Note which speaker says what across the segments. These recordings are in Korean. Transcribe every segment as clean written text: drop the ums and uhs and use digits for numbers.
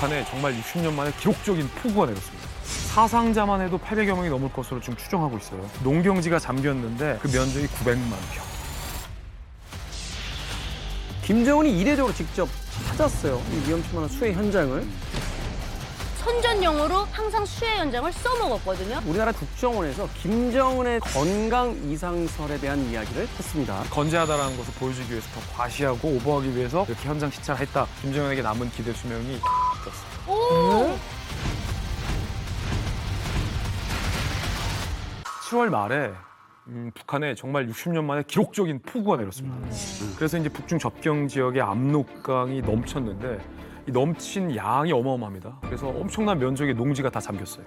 Speaker 1: 북한에 정말 60년 만에 기록적인 폭우가 내렸습니다. 사상자만 해도 800여 명이 넘을 것으로 지금 추정하고 있어요. 농경지가 잠겼는데 그 면적이 900만 평.
Speaker 2: 김정은이 이례적으로 직접 찾았어요. 이 위험천만한 수해 현장을.
Speaker 3: 선전용어로 항상 수해 현장을 써먹었거든요.
Speaker 2: 우리나라 국정원에서 김정은의 건강 이상설에 대한 이야기를 했습니다.
Speaker 1: 건재하다라는 것을 보여주기 위해서 더 과시하고 오버하기 위해서 이렇게 현장 시찰을 했다. 김정은에게 남은 기대 수명이 떴습니다.
Speaker 3: 오!
Speaker 1: 10월 말에 북한에 정말 60년 만에 기록적인 폭우가 내렸습니다. 그래서 이제 북중 접경 지역에 압록강이 넘쳤는데 이 넘친 양이 어마어마합니다. 그래서 엄청난 면적의 농지가 다 잠겼어요.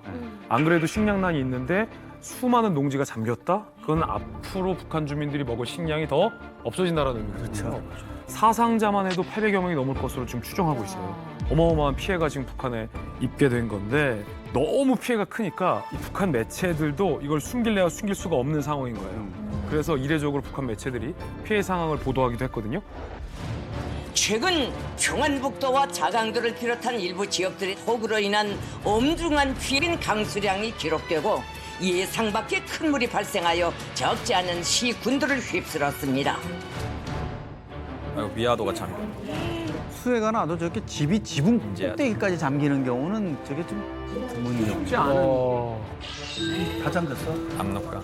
Speaker 1: 안 그래도 식량난이 있는데 수많은 농지가 잠겼다? 그건 앞으로 북한 주민들이 먹을 식량이 더 없어진다는 의미거든요. 사상자만 해도 800여 명이 넘을 것으로 지금 추정하고 있어요. 어마어마한 피해가 지금 북한에 입게 된 건데 너무 피해가 크니까 이 북한 매체들도 이걸 숨길래야 숨길 수가 없는 상황인 거예요. 그래서 이례적으로 북한 매체들이 피해 상황을 보도하기도 했거든요.
Speaker 4: 최근 평안북도와 자강도를 비롯한 일부 지역들의 폭우로 인한 엄중한 피해인 강수량이 기록되고 예상 밖의 큰 물이 발생하여 적지 않은 시군들을 휩쓸었습니다.
Speaker 5: 위화도가 잠겨.
Speaker 6: 수해가 나도 저렇게 집이 지붕 꼭대기까지 잠기는 경우는 저게 좀 드문이죠.
Speaker 2: 쉽지 않은.
Speaker 6: 다 잠겼어?
Speaker 5: 압록강.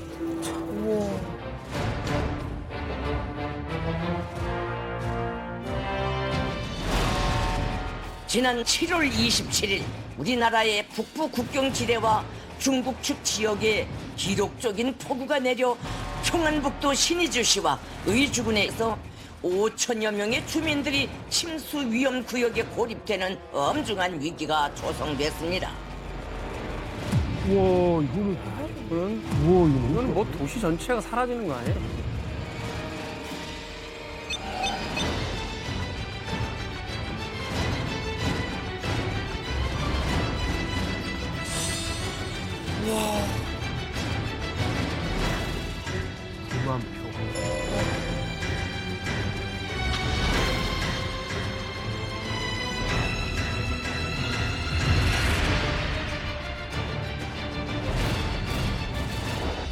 Speaker 4: 지난 7월 27일 우리나라의 북부 국경지대와 중국 측 지역에 기록적인 폭우가 내려 평안북도 신의주시와 의주군에서 5천여 명의 주민들이 침수 위험 구역에 고립되는 엄중한 위기가 조성됐습니다.
Speaker 2: 우와, 이거는 뭐 도시 전체가 사라지는 거 아니에요?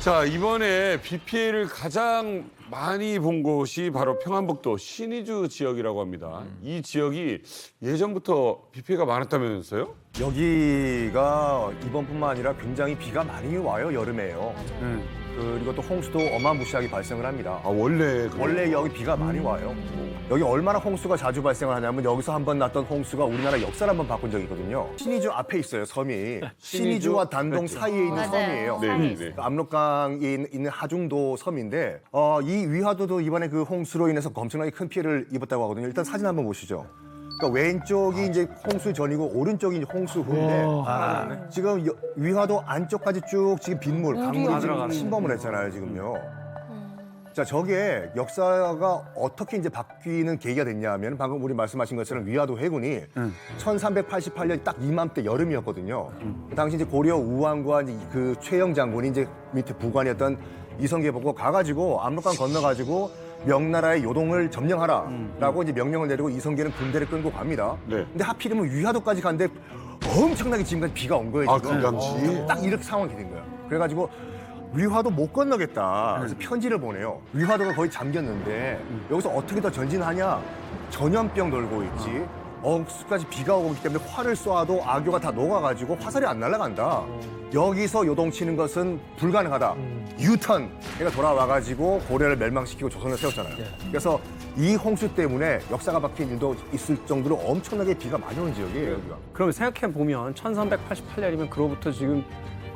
Speaker 7: 자, 이번에 비 피해를 가장 많이 본 곳이 바로 평안북도 신의주 지역이라고 합니다. 이 지역이 예전부터 비 피해가 많았다면서요?
Speaker 8: 여기가 이번뿐만 아니라 굉장히 비가 많이 와요, 여름에요. 그리고 또 홍수도 어마무시하게 발생을 합니다.
Speaker 7: 아, 원래 그래요?
Speaker 8: 원래 여기 비가 많이 와요. 여기 얼마나 홍수가 자주 발생을 하냐면 여기서 한 번 났던 홍수가 우리나라 역사를 한번 바꾼 적이 있거든요. 신의주 앞에 있어요, 섬이. 신의주와 단동 사이에 있는
Speaker 3: 맞아요.
Speaker 8: 섬이에요.
Speaker 7: 네, 네.
Speaker 8: 압록강에 있는 하중도 섬인데 이 위화도도 이번에 그 홍수로 인해서 엄청나게 큰 피해를 입었다고 하거든요. 일단 사진 한번 보시죠. 그러니까 왼쪽이 이제 홍수 전이고 오른쪽이 이제 홍수 후인데 지금 위화도 안쪽까지 쭉 지금 빗물, 강물이 지금 침범을 했잖아요, 지금요. 자, 저게 역사가 어떻게 이제 바뀌는 계기가 됐냐 하면 방금 우리 말씀하신 것처럼 위화도 해군이 1388년 딱 이맘때 여름이었거든요. 그 당시 이제 고려 우왕과 이제 그 최영 장군이 이제 밑에 부관이었던 이성계 보고 가가지고 압록강 건너가지고 명나라의 요동을 점령하라라고 이제 명령을 내리고 이성계는 군대를 끌고 갑니다.
Speaker 7: 네.
Speaker 8: 근데 하필이면 위화도까지 갔는데 엄청나게 지금까지 비가 온 거예요.
Speaker 7: 아,
Speaker 8: 지금.
Speaker 7: 금강지?
Speaker 8: 딱 이렇게 상황이 된 거야. 그래가지고 위화도 못 건너겠다. 그래서 편지를 보내요. 위화도가 거의 잠겼는데 여기서 어떻게 더 전진하냐? 전염병 돌고 있지. 억수까지 비가 오고 있기 때문에 활을 쏘아도 악교가 다 녹아가지고 화살이 안 날아간다. 여기서 요동치는 것은 불가능하다. 유턴. 걔가 돌아와가지고 고려를 멸망시키고 조선을 세웠잖아요. 그래서 이 홍수 때문에 역사가 바뀐 일도 있을 정도로 엄청나게 비가 많이 오는 지역이에요, 여기가.
Speaker 2: 그럼 생각해 보면 1388년이면 그로부터 지금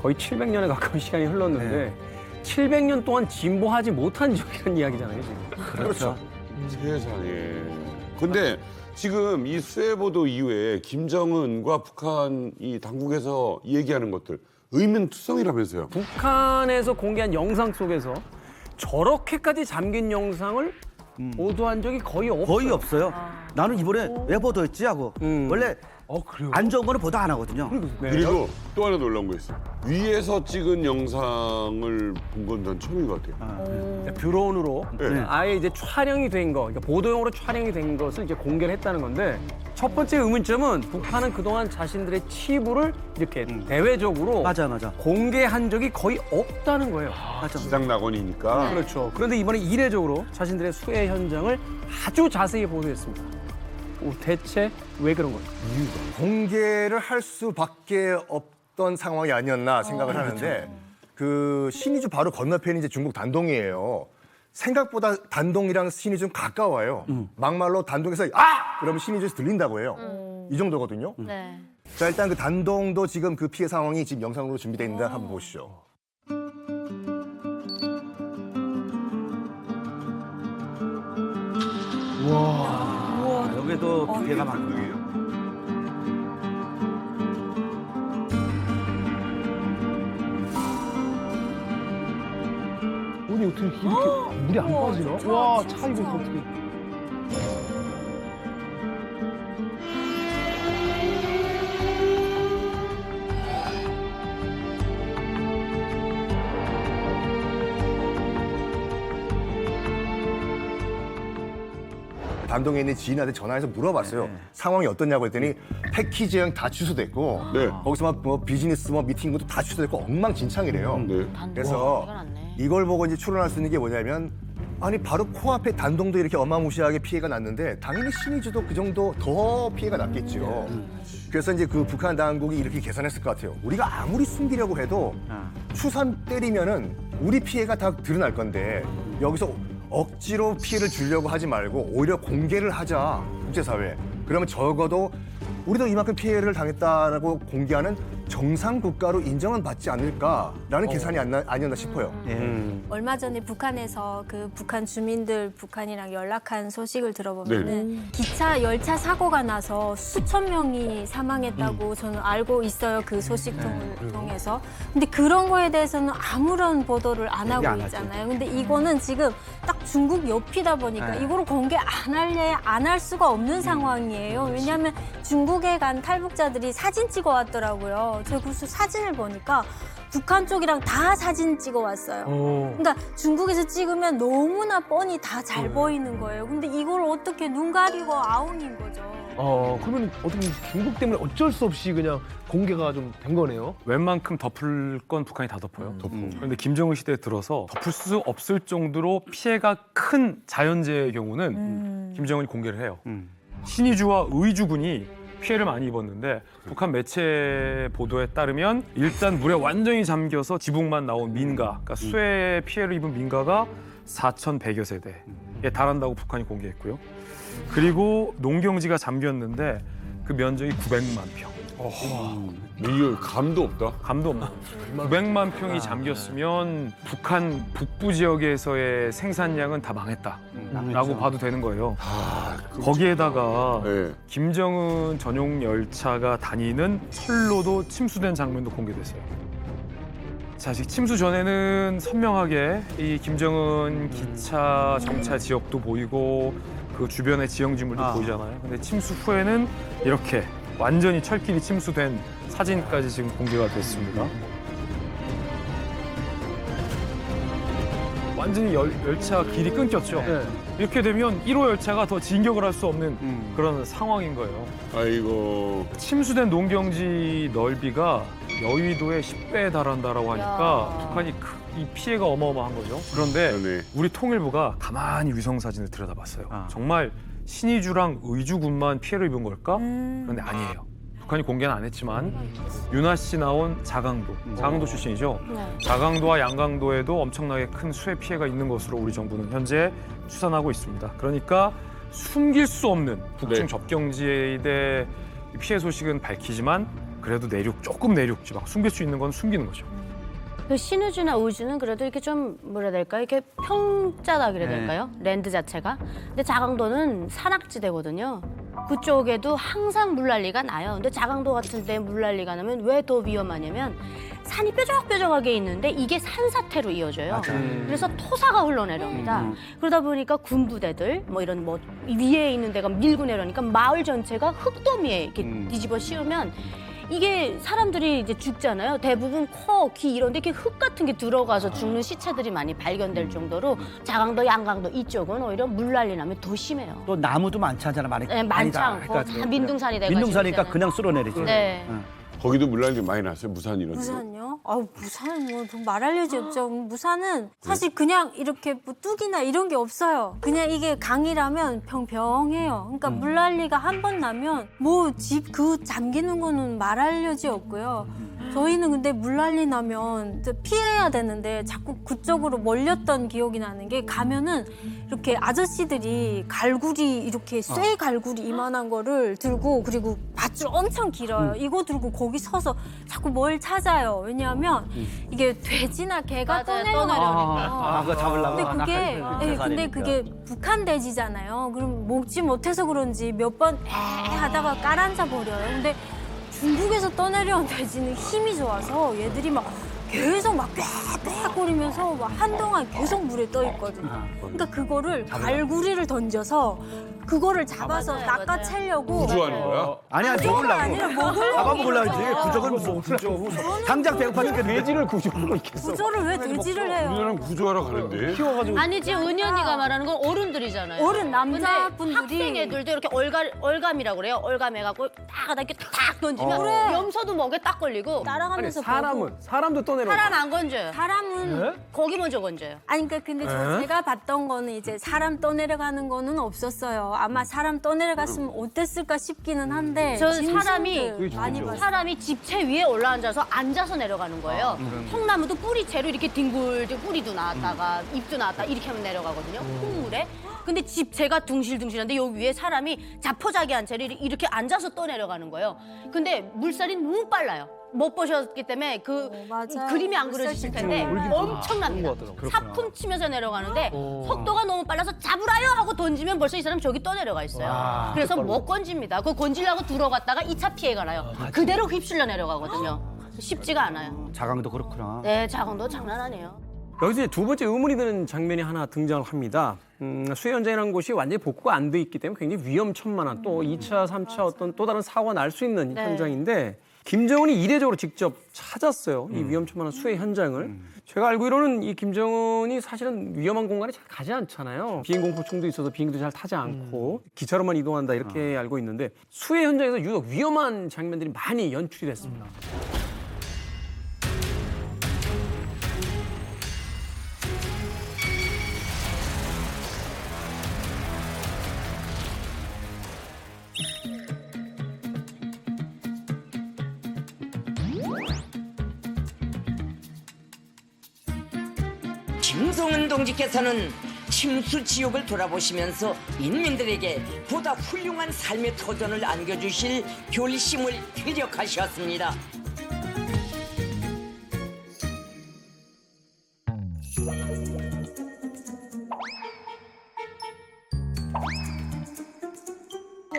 Speaker 2: 거의 700년에 가까운 시간이 흘렀는데 700년 동안 진보하지 못한 지역이라는 이야기잖아요, 지금.
Speaker 8: 그렇죠.
Speaker 7: 세상에. 근데 지금 이 수해보도 이후에 김정은과 북한 이 당국에서 얘기하는 것들 의문투성이라면서요?
Speaker 2: 북한에서 공개한 영상 속에서 저렇게까지 잠긴 영상을 보도한 적이 거의 없어요.
Speaker 6: 거의 없어요. 나는 이번에 왜 보도했지 하고 원래
Speaker 5: 그래요?
Speaker 6: 안 좋은 거는 보도 안 하거든요.
Speaker 2: 네.
Speaker 7: 그리고 또 하나 놀라운 거 있어요. 위에서 찍은 영상을 본 건 난 처음인 것 같아요.
Speaker 2: 드론으로
Speaker 7: 네.
Speaker 2: 아예 이제 촬영이 된 거, 그러니까 보도용으로 촬영이 된 것을 이제 공개를 했다는 건데 첫 번째 의문점은 북한은 그동안 자신들의 치부를 이렇게 대외적으로
Speaker 6: 맞아.
Speaker 2: 공개한 적이 거의 없다는 거예요.
Speaker 6: 맞아.
Speaker 7: 지상 낙원이니까.
Speaker 2: 그렇죠. 그런데 이번에 이례적으로 자신들의 수해 현장을 아주 자세히 보도했습니다. 대체 왜 그런 거예요?
Speaker 8: 공개를 할 수밖에 없던 상황이 아니었나 생각을 하는데 그 신의주 바로 건너편이 이제 중국 단동이에요. 생각보다 단동이랑 신의주는 가까워요. 막말로 단동에서 그러면 신의주에서 들린다고 해요. 이 정도거든요.
Speaker 3: 네.
Speaker 8: 자, 일단 그 단동도 지금 그 피해 상황이 지금 영상으로 준비되어 있는데 한번 보시죠.
Speaker 6: 여기도 피해가 많고.
Speaker 5: 아니 어떻게 이렇게 물이 안 빠지나? 와, 차 이거 어떻게?
Speaker 8: 단동에 있는 지인한테 전화해서 물어봤어요. 상황이 어떻냐고 했더니 패키지 여행 다 취소됐고
Speaker 7: 네.
Speaker 8: 거기서 뭐 비즈니스 뭐 미팅 것도 다 취소됐고 엉망진창이래요.
Speaker 7: 네.
Speaker 8: 그래서 이걸 보고 이제 추론할 수 있는 게 뭐냐면 아니 바로 코앞에 단동도 이렇게 어마무시하게 피해가 났는데 당연히 신의주도 그 정도 더 피해가 났겠죠. 그래서 이제 그 북한 당국이 이렇게 계산했을 것 같아요. 우리가 아무리 숨기려고 해도 추산 때리면은 우리 피해가 다 드러날 건데 여기서 억지로 피해를 주려고 하지 말고 오히려 공개를 하자 국제사회. 그러면 적어도 우리도 이만큼 피해를 당했다라고 공개하는 정상 국가로 인정은 받지 않을까라는 계산이 아니었나 싶어요.
Speaker 9: 얼마 전에 북한에서 그 북한 주민들 북한이랑 연락한 소식을 들어보면은 기차 열차 사고가 나서 수천 명이 사망했다고 저는 알고 있어요. 그 소식통을 통해서. 근데 그런 거에 대해서는 아무런 보도를 안 하고 있잖아요. 근데 이거는 지금 딱 중국 옆이다 보니까 이거를 공개 안 할래 안 할 수가 없는 상황이에요. 왜냐하면 중국에 간 탈북자들이 사진 찍어 왔더라고요. 제가 그 사진을 보니까 북한 쪽이랑 다 사진 찍어 왔어요. 그러니까 중국에서 찍으면 너무나 뻔히 다 잘 보이는 거예요. 근데 이걸 어떻게 눈 가리고 아웅인 거죠.
Speaker 5: 그러면 어떻게 중국 때문에 어쩔 수 없이 그냥 공개가 좀 된 거네요.
Speaker 1: 웬만큼 덮을 건 북한이 다 덮어요. 그런데 김정은 시대에 들어서 덮을 수 없을 정도로 피해가 큰 자연재해의 경우는 김정은이 공개를 해요. 신의주와 의주군이 피해를 많이 입었는데 북한 매체 보도에 따르면 일단 물에 완전히 잠겨서 지붕만 나온 민가, 그러니까 수해 피해를 입은 민가가 4,100여 세대에 달한다고 북한이 공개했고요. 그리고 농경지가 잠겼는데 그 면적이 900만 평.
Speaker 7: 이거 감도 없다.
Speaker 1: 감도 없는 900만 평이 잠겼으면 북한 북부 지역에서의 생산량은 다 망했다라고 봐도 되는 거예요. 거기에다가
Speaker 7: 네.
Speaker 1: 김정은 전용 열차가 다니는 철로도 침수된 장면도 공개됐어요. 자, 즉 침수 전에는 선명하게 이 김정은 기차 정차 지역도 보이고 그 주변의 지형지물도 보이잖아요. 근데 침수 후에는 이렇게 완전히 철길이 침수된 사진까지 지금 공개가 됐습니다. 완전히 열차 길이 끊겼죠. 이렇게 되면 1호 열차가 더 진격을 할 수 없는 그런 상황인 거예요.
Speaker 7: 아이고.
Speaker 1: 침수된 농경지 넓이가 여의도의 10배에 달한다라고 하니까 북한이 이 피해가 어마어마한 거죠. 그런데
Speaker 7: 네.
Speaker 1: 우리 통일부가 가만히 위성 사진을 들여다봤어요. 정말 신의주랑 의주군만 피해를 입은 걸까? 그런데 아니에요. 북한이 공개는 안 했지만 윤아 씨 나온 자강도 출신이죠. 자강도와 양강도에도 엄청나게 큰 수해 피해가 있는 것으로 우리 정부는 현재 추산하고 있습니다. 그러니까 숨길 수 없는 북중 접경지에 대해 피해 소식은 밝히지만 그래도 조금 내륙 지방 숨길 수 있는 건 숨기는 거죠.
Speaker 3: 그 신우주나 우주는 그래도 이렇게 좀 뭐라 해야 될까요? 이렇게 평짜다 그래야 될까요? 랜드 자체가. 근데 자강도는 산악지대거든요. 그쪽에도 항상 물난리가 나요. 근데 자강도 같은 데 물난리가 나면 왜 더 위험하냐면 산이 뾰족뾰족하게 있는데 이게 산사태로 이어져요. 그래서 토사가 흘러내려옵니다. 그러다 보니까 군부대들 뭐 이런 뭐 위에 있는 데가 밀고 내려오니까 마을 전체가 흙더미에 이렇게 뒤집어 씌우면 이게 사람들이 이제 죽잖아요. 대부분 코, 귀 이런 데 이렇게 흙 같은 게 들어가서 죽는 시체들이 많이 발견될 정도로 자강도, 양강도 이쪽은 오히려 물난리 나면 더 심해요.
Speaker 6: 또 나무도 많지 않잖아. 많이
Speaker 3: 네, 많지 않고
Speaker 6: 그러니까
Speaker 3: 다 민둥산이 돼가지고
Speaker 6: 민둥산이니까
Speaker 3: 있잖아요.
Speaker 6: 그냥 쓸어내리지.
Speaker 3: 네.
Speaker 7: 거기도 물난리 많이 났어요. 무산 이런 데.
Speaker 9: 부산요? 부산은 뭐 말할 여지 없죠. 부산은 사실 그냥 이렇게 뭐 뚝이나 이런 게 없어요. 그냥 이게 강이라면 평평해요. 그러니까 물난리가 한 번 나면 뭐 집 그 잠기는 거는 말할 여지 없고요. 저희는 근데 물난리 나면 피해야 되는데 자꾸 그쪽으로 몰렸던 기억이 나는 게 가면은 이렇게 아저씨들이 갈구리 이렇게 쇠 갈구리 이만한 거를 들고 그리고 밧줄 엄청 길어요. 이거 들고 거기 서서 자꾸 뭘 찾아요. 왜냐하면 이게 돼지나 개가 떠내려가니까.
Speaker 6: 그거 잡으려고.
Speaker 9: 근데 그게 근데 그게 북한 돼지잖아요. 그럼 먹지 못해서 그런지 몇 번 하다가 깔아앉아 버려요. 근데 중국에서 떠내려온 돼지는 힘이 좋아서 얘들이 막 계속 막 빽빽거리면서 막 한동안 계속 물에 떠 있거든요. 그러니까 그거를 갈구리를 던져서 그거를 잡아서
Speaker 3: 맞아요,
Speaker 9: 낚아채려고
Speaker 7: 구조하는 거야?
Speaker 6: 아니야,
Speaker 9: 구조가 아니라 먹으려고
Speaker 6: 잡아먹으려지. 구조를 뭐 당장 배고파니까 돼지를 구조하고 있겠어.
Speaker 9: 구조를 왜 돼지를 해요?
Speaker 7: 우리나라는 구조하러 가는데.
Speaker 3: 아니지 은희 언니가 말하는 건 어른들이잖아요.
Speaker 9: 어른
Speaker 3: 근데
Speaker 9: 남자분들이
Speaker 3: 학생 애들도 이렇게 얼감이라고 그래요. 얼감해갖고 딱 하다 이렇게 탁 던지면 염소도 목에 딱 걸리고
Speaker 9: 따라가면서 보고.
Speaker 2: 사람도 떠내려.
Speaker 3: 사람 안 건져요.
Speaker 9: 사람은
Speaker 3: 거기 먼저 건져요.
Speaker 9: 아니 그러니까 근데 제가 봤던 거는 이제 사람 떠내려가는 거는 없었어요. 아마 사람 떠내려갔으면 어땠을까 싶기는 한데
Speaker 3: 저
Speaker 9: 짐승들 많이 봤어요.
Speaker 3: 사람이 집채 위에 올라앉아서 앉아서 내려가는 거예요. 통나무도 뿌리채로 이렇게 뒹굴 뿌리도 나왔다가 잎도 나왔다 이렇게 하면 내려가거든요. 흙물에. 근데 집채가 둥실둥실한데 여기 위에 사람이 자포자기한 채로 이렇게 앉아서 떠내려가는 거예요. 근데 물살이 너무 빨라요. 못 보셨기 때문에
Speaker 9: 맞아요.
Speaker 3: 그림이 안 그려지실 텐데 엄청납니다. 사품 치면서 내려가는데 속도가 너무 빨라서 잡으라요 하고 던지면 벌써 이 사람 저기 떠내려가 있어요. 그래서 못 건집니다. 그거 건지려고 들어갔다가 2차 피해가 나요. 그대로 휩쓸려 내려가거든요. 쉽지가 않아요.
Speaker 6: 자강도 그렇구나.
Speaker 3: 네, 자강도 장난 아니에요.
Speaker 2: 여기서 이제 두 번째 의문이 드는 장면이 하나 등장을 합니다. 수해 현장이라는 곳이 완전히 복구가 안 돼 있기 때문에 굉장히 위험천만한 또 2차, 3차 어떤 또 다른 사고가 날 수 있는
Speaker 3: 네.
Speaker 2: 현장인데 김정은이 이례적으로 직접 찾았어요. 이 위험천만한 수해 현장을. 제가 알기로는 이 김정은이 사실은 위험한 공간에 잘 가지 않잖아요. 비행공포증도 있어서 비행기도 잘 타지 않고 기차로만 이동한다 이렇게 알고 있는데 수해 현장에서 유독 위험한 장면들이 많이 연출이 됐습니다.
Speaker 4: 김성은 동지께서는 침수 지옥을 돌아보시면서 인민들에게 보다 훌륭한 삶의 터전을 안겨주실 결심을 피력하셨습니다.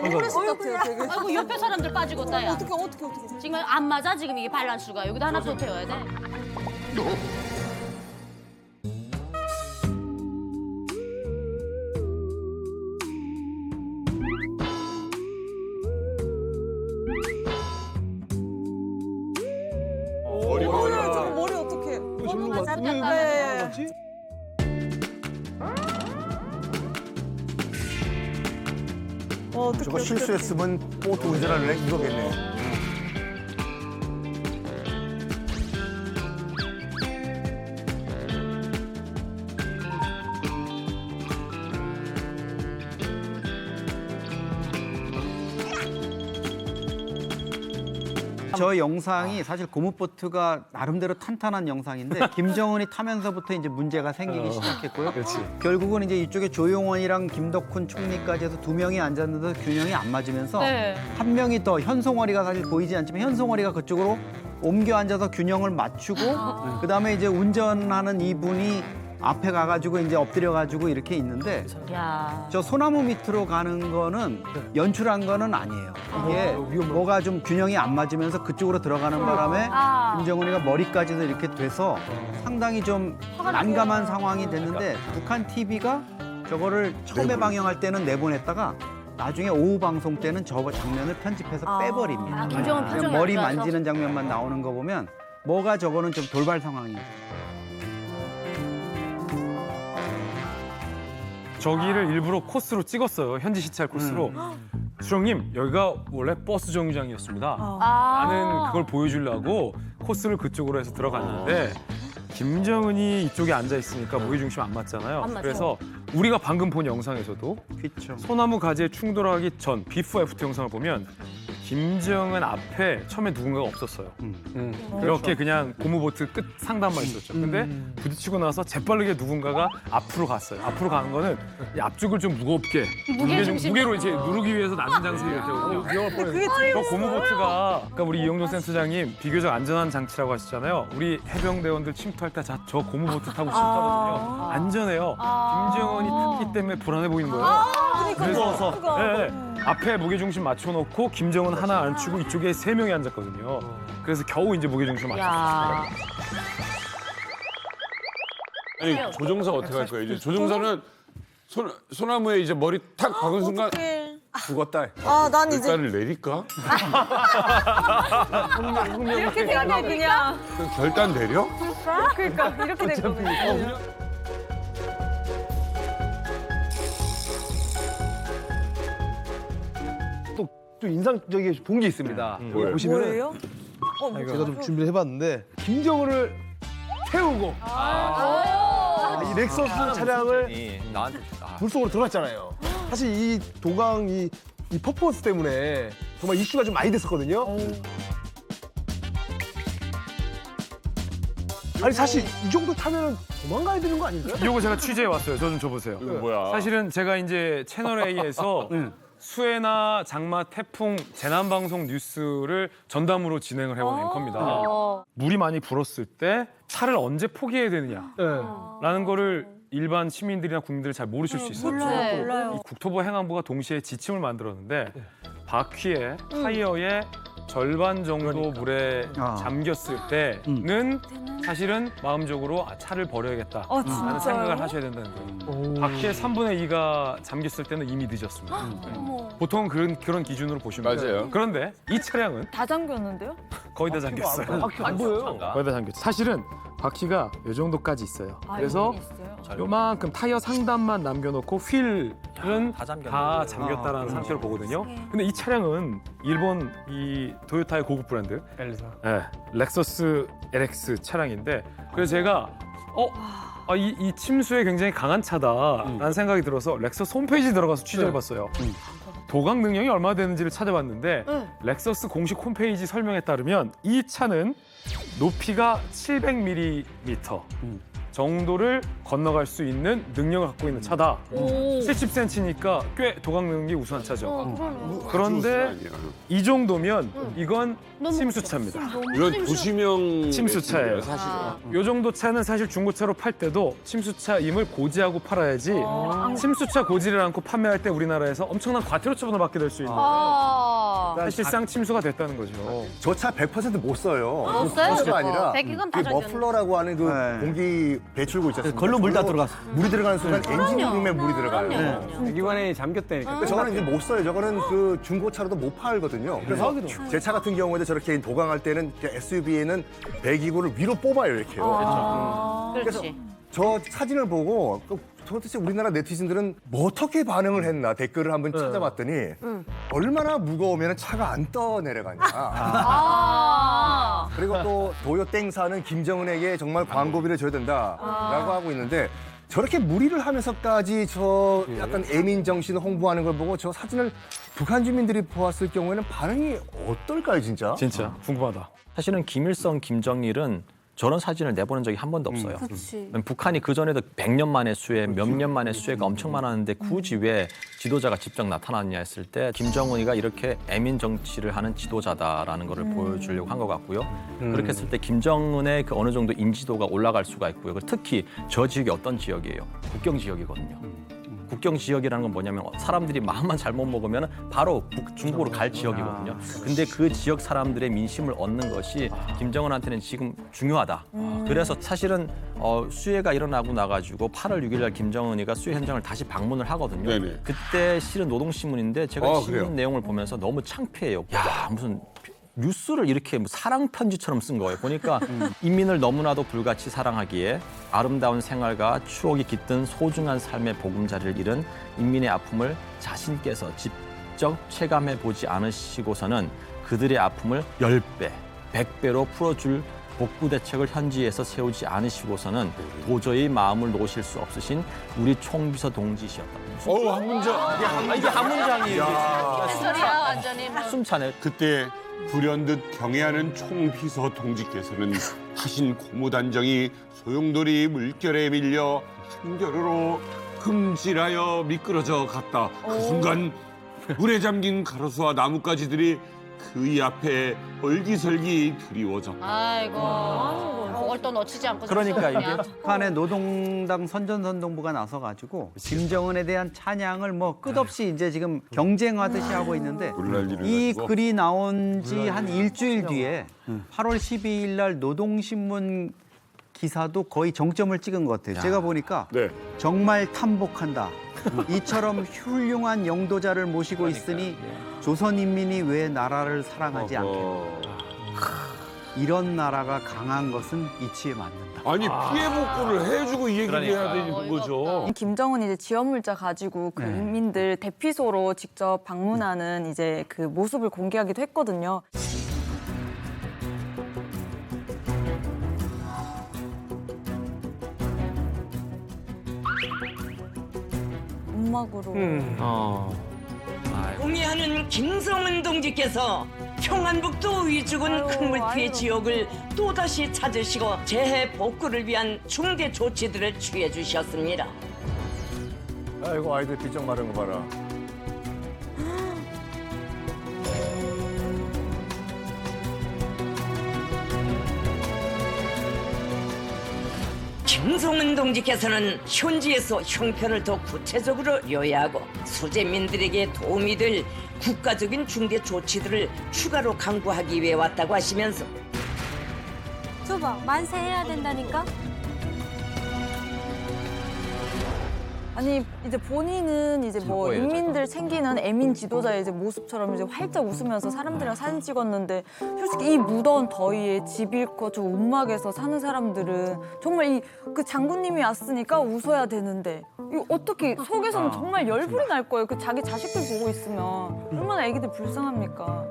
Speaker 3: 아이고 옆에 사람들 빠지고 따야. 어떻게. 지금 안 맞아 지금 이게 밸런스가 여기다 하나 더 태워야 돼.
Speaker 10: 머리 어떻게?
Speaker 9: 번호가 잡혔다.
Speaker 10: 네.
Speaker 8: 저거 실수했으면 보트 운전하는 애 이거겠네.
Speaker 6: 저 영상이 사실 고무보트가 나름대로 탄탄한 영상인데 김정은이 타면서부터 이제 문제가 생기기 시작했고요. 결국은 이제 이쪽에 조용원이랑 김덕훈 총리까지 해서 두 명이 앉았는데 균형이 안 맞으면서
Speaker 3: 네.
Speaker 6: 한 명이 더 현송월이가 사실 보이지 않지만 현송월이가 그쪽으로 옮겨 앉아서 균형을 맞추고 그다음에 이제 운전하는 이분이 앞에 가가지고 이제 엎드려가지고 이렇게 있는데
Speaker 3: 야.
Speaker 6: 저 소나무 밑으로 가는 거는 연출한 거는 아니에요. 이게 뭐가 좀 균형이 안 맞으면서 그쪽으로 들어가는 바람에 김정은이가 머리까지도 이렇게 돼서 상당히 좀 난감한 상황이 됐는데 북한 TV가 저거를 처음에 방영할 때는 내보냈다가 나중에 오후 방송 때는 저 장면을 편집해서 빼버립니다.
Speaker 3: 김정은
Speaker 6: 그냥
Speaker 3: 표정이
Speaker 6: 머리
Speaker 3: 안 좋아서?
Speaker 6: 만지는 장면만 나오는 거 보면 뭐가 저거는 좀 돌발 상황이에요.
Speaker 1: 저기를 일부러 코스로 찍었어요. 현지 시찰 코스로. 수령님, 여기가 원래 버스 정류장이었습니다. 나는 그걸 보여주려고 코스를 그쪽으로 해서 들어갔는데 김정은이 이쪽에 앉아 있으니까 무게중심 안 맞잖아요.
Speaker 3: 안 맞죠.
Speaker 1: 그래서 우리가 방금 본 영상에서도
Speaker 6: 그렇죠.
Speaker 1: 소나무 가지에 충돌하기 전 비포 애프터 영상을 보면 김정은 앞에 처음에 누군가가 없었어요. 이렇게 그냥 고무보트 끝 상단만 있었죠. 근데 부딪히고 나서 재빠르게 누군가가 앞으로 갔어요. 앞으로 가는 거는 이 앞쪽을 좀 무겁게 무게로 이제 누르기 위해서 낮은 장소에 이렇게 위험할 뻔했어요. 저 고무보트가 아까 우리 이영종 센터장님 비교적 안전한 장치라고 하셨잖아요. 우리 해병대원들 침투할 때 저 고무보트 타고 침투하거든요. 안전해요. 김정은이 탔기 때문에 불안해 보이는 거예요. 그래서 네, 앞에 무게중심 맞춰놓고 김정은 하나 안 치고 이쪽에 3명이 앉았거든요. 그래서 겨우 이제 무게중심 맞췄어요.
Speaker 3: 야.
Speaker 7: 아니 조종사 어떻게 할 거예요? 이제 조종사는 소나무에 이제 머리 탁 박은 순간
Speaker 10: 어떡해.
Speaker 8: 죽었다.
Speaker 10: 난 이제
Speaker 7: 결단을 내릴까?
Speaker 10: 이렇게 생각해 그냥.
Speaker 7: 그럼 결단 내려?
Speaker 10: 그러니까 이렇게 된 거예요.
Speaker 5: 또 인상적인 본 게 있습니다. 여기
Speaker 7: 뭐예요?
Speaker 5: 보시면은
Speaker 10: 뭐예요?
Speaker 5: 제가 좀 준비를 해봤는데 김정은을 태우고 이 렉서스 차량을 물속으로 들어갔잖아요. 사실 이 도강 이 퍼포먼스 때문에 정말 이슈가 좀 많이 됐었거든요. 아니 사실 이 정도 타면 도망가야 되는 거 아닌가요?
Speaker 1: 이거 제가 취재해 왔어요. 저 좀 줘보세요.
Speaker 7: 이거 뭐야?
Speaker 1: 사실은 제가 이제 채널 A에서 수해나 장마, 태풍, 재난방송 뉴스를 전담으로 진행을 해온 앵커입니다. 물이 많이 불었을 때 차를 언제 포기해야 되느냐라는 거를 일반 시민들이나 국민들이 잘 모르실 수 있어요.
Speaker 9: 몰라요.
Speaker 1: 이 국토부 행안부가 동시에 지침을 만들었는데 바퀴에 타이어에 절반 정도 물에 잠겼을 때는 사실은 마음적으로 차를 버려야겠다라는 생각을 하셔야 된다는 거예요. 바퀴의 3분의 2가 잠겼을 때는 이미 늦었습니다. 보통 그런 기준으로 보시면 돼요.
Speaker 7: 맞아요.
Speaker 1: 그런데 이 차량은
Speaker 10: 다 잠겼는데요?
Speaker 1: 거의 다 잠겼어요.
Speaker 5: 바퀴 안 보여요.
Speaker 1: 거의 다 잠겼죠. 사실은 바퀴가 이 정도까지 있어요. 그래서 요만큼 타이어 상단만 남겨놓고 휠은 다 잠겼다라는 상태로 보거든요. 근데 이 차량은 일본 이 도요타의 고급 브랜드 렉서스 LX 차량인데 그래서 제가 이 침수에 굉장히 강한 차다라는 생각이 들어서 렉서스 홈페이지 들어가서 취재해봤어요. 도강 능력이 얼마나 되는지를 찾아봤는데 렉서스 공식 홈페이지 설명에 따르면 이 차는 높이가 700mm 정도를 건너갈 수 있는 능력을 갖고 있는 차다. 70cm니까 꽤 도강 능력이 우수한 차죠. 그런데 이 정도면 이건 침수차입니다.
Speaker 7: 이건 도시명
Speaker 1: 침수차예요.
Speaker 7: 사실은.
Speaker 1: 이 정도 차는 사실 중고차로 팔 때도 침수차임을 고지하고 팔아야지 침수차 고지를 않고 판매할 때 우리나라에서 엄청난 과태료 처분을 받게 될 수 있는 사실상 침수가 됐다는 거죠.
Speaker 8: 저 차 100% 못 써요.
Speaker 3: 못 써요?
Speaker 8: 버스가 아니라
Speaker 3: 백이건 다
Speaker 8: 그
Speaker 3: 잠겼네.
Speaker 8: 머플러라고 하는 그 공기 배출구 있지 않습니까?
Speaker 6: 걸로 물 다
Speaker 8: 그걸로
Speaker 6: 들어갔어.
Speaker 8: 물이 들어가는 순간 엔진 룸에 물이 들어가요.
Speaker 3: 그럼요.
Speaker 2: 배기관에 잠겼다니까.
Speaker 8: 근데 저거는 이제 못 써요. 저거는 그 중고차로도 못 팔거든요. 그래서 제 차 같은 경우에도 저렇게 도강할 때는 SUV에는 배기구를 위로 뽑아요, 이렇게요.
Speaker 3: 그렇지.
Speaker 8: 저 사진을 보고 도대체 우리나라 네티즌들은 뭐 어떻게 반응을 했나 댓글을 한번 찾아봤더니 얼마나 무거우면 차가 안 떠내려가냐. 그리고 또 도요 땡사는 김정은에게 정말 광고비를 줘야 된다라고 하고 있는데 저렇게 무리를 하면서까지 저 약간 애민 정신 홍보하는 걸 보고 저 사진을 북한 주민들이 보았을 경우에는 반응이 어떨까요, 진짜?
Speaker 1: 진짜 궁금하다.
Speaker 11: 사실은 김일성, 김정일은 저런 사진을 내보낸 적이 한 번도 없어요.
Speaker 9: 그렇지.
Speaker 11: 북한이 그전에도 100년 만에 수해, 몇 년 만에 수해가 엄청 많았는데 굳이 왜 지도자가 직접 나타났냐 했을 때 김정은이가 이렇게 애민 정치를 하는 지도자다라는 거를 보여주려고 한 것 같고요. 그렇게 했을 때 김정은의 그 어느 정도 인지도가 올라갈 수가 있고요. 그리고 특히 저 지역이 어떤 지역이에요? 국경 지역이거든요. 국경 지역이라는 건 뭐냐면 사람들이 마음만 잘못 먹으면 바로 중국으로 갈 지역이거든요. 근데 그 지역 사람들의 민심을 얻는 것이 김정은한테는 지금 중요하다. 그래서 사실은 수해가 일어나고 나가지고 8월 6일 날 김정은이가 수해 현장을 다시 방문을 하거든요.
Speaker 7: 네네.
Speaker 11: 그때 실은 노동신문인데 제가 신문
Speaker 7: 그래요?
Speaker 11: 내용을 보면서 너무 창피해요. 야, 무슨 뉴스를 이렇게 사랑 편지처럼 쓴 거예요. 보니까 인민을 너무나도 불같이 사랑하기에 아름다운 생활과 추억이 깃든 소중한 삶의 보금자리를 잃은 인민의 아픔을 자신께서 직접 체감해 보지 않으시고서는 그들의 아픔을 10배, 100배로 풀어줄 복구 대책을 현지에서 세우지 않으시고서는 도저히 마음을 놓으실 수 없으신 우리 총비서 동지시였다.
Speaker 7: 한 문장.
Speaker 11: 이게 한 문장이에요.
Speaker 3: 무슨 소리야 완전히.
Speaker 11: 숨차네.
Speaker 7: 그때 불현듯 경애하는 총비서 동지께서는 하신 고무단정이 소용돌이 물결에 밀려 한겨루로 금질하여 미끄러져 갔다. 그 순간 물에 잠긴 가로수와 나뭇가지들이 그이 앞에 얼기설기 드리워졌다.
Speaker 3: 아이고 그걸 또 놓치지 않고.
Speaker 11: 그러니까 이게
Speaker 6: 북한의 노동당 선전선동부가 나서가지고 김정은에 대한 찬양을 뭐 끝없이 이제 지금 경쟁하듯이 하고 있는데
Speaker 7: 물난리를
Speaker 6: 이
Speaker 7: 가지고.
Speaker 6: 글이 나온 지 한 일주일 뒤에 8월 12일 날 노동신문 기사도 거의 정점을 찍은 것 같아요. 제가 보니까
Speaker 7: 네.
Speaker 6: 정말 탐복한다. 이처럼 훌륭한 영도자를 모시고 있으니 조선인민이 왜 나라를 사랑하지 않겠나. 이런 나라가 강한 것은 이치에 맞는다.
Speaker 7: 아니 피해 복구를 해주고 이 얘기를 해야 되는 거죠.
Speaker 10: 김정은이 이제 지원물자 가지고 그 인민들 대피소로 직접 방문하는 이제 그 모습을 공개하기도 했거든요. 음악으로.
Speaker 4: 동의하는 김성은 동지께서 평안북도 위죽은 큰 물피해
Speaker 10: 아이고.
Speaker 4: 지역을 또다시 찾으시고 재해 복구를 위한 중대 조치들을 취해 주셨습니다.
Speaker 8: 아이고 아이들 빚정 마른 거 봐라.
Speaker 4: 김성은 동지께서는 현지에서 형편을 더 구체적으로 요약하고 수재민들에게 도움이 될 국가적인 중대 조치들을 추가로 강구하기 위해 왔다고 하시면서
Speaker 9: 줘봐, 만세해야 된다니까?
Speaker 10: 아니 이제 본인은 이제 뭐
Speaker 11: 거예요,
Speaker 10: 인민들 챙기는 애민 지도자의 이제 모습처럼 이제 활짝 웃으면서 사람들이랑 사진 찍었는데 솔직히 이 무더운 더위에 집 잃고 저 움막에서 사는 사람들은 정말 이 그 장군님이 왔으니까 웃어야 되는데 이거 어떻게 속에서는 정말 열불이 날 거예요. 그 자기 자식들 보고 있으면 얼마나 애기들 불쌍합니까.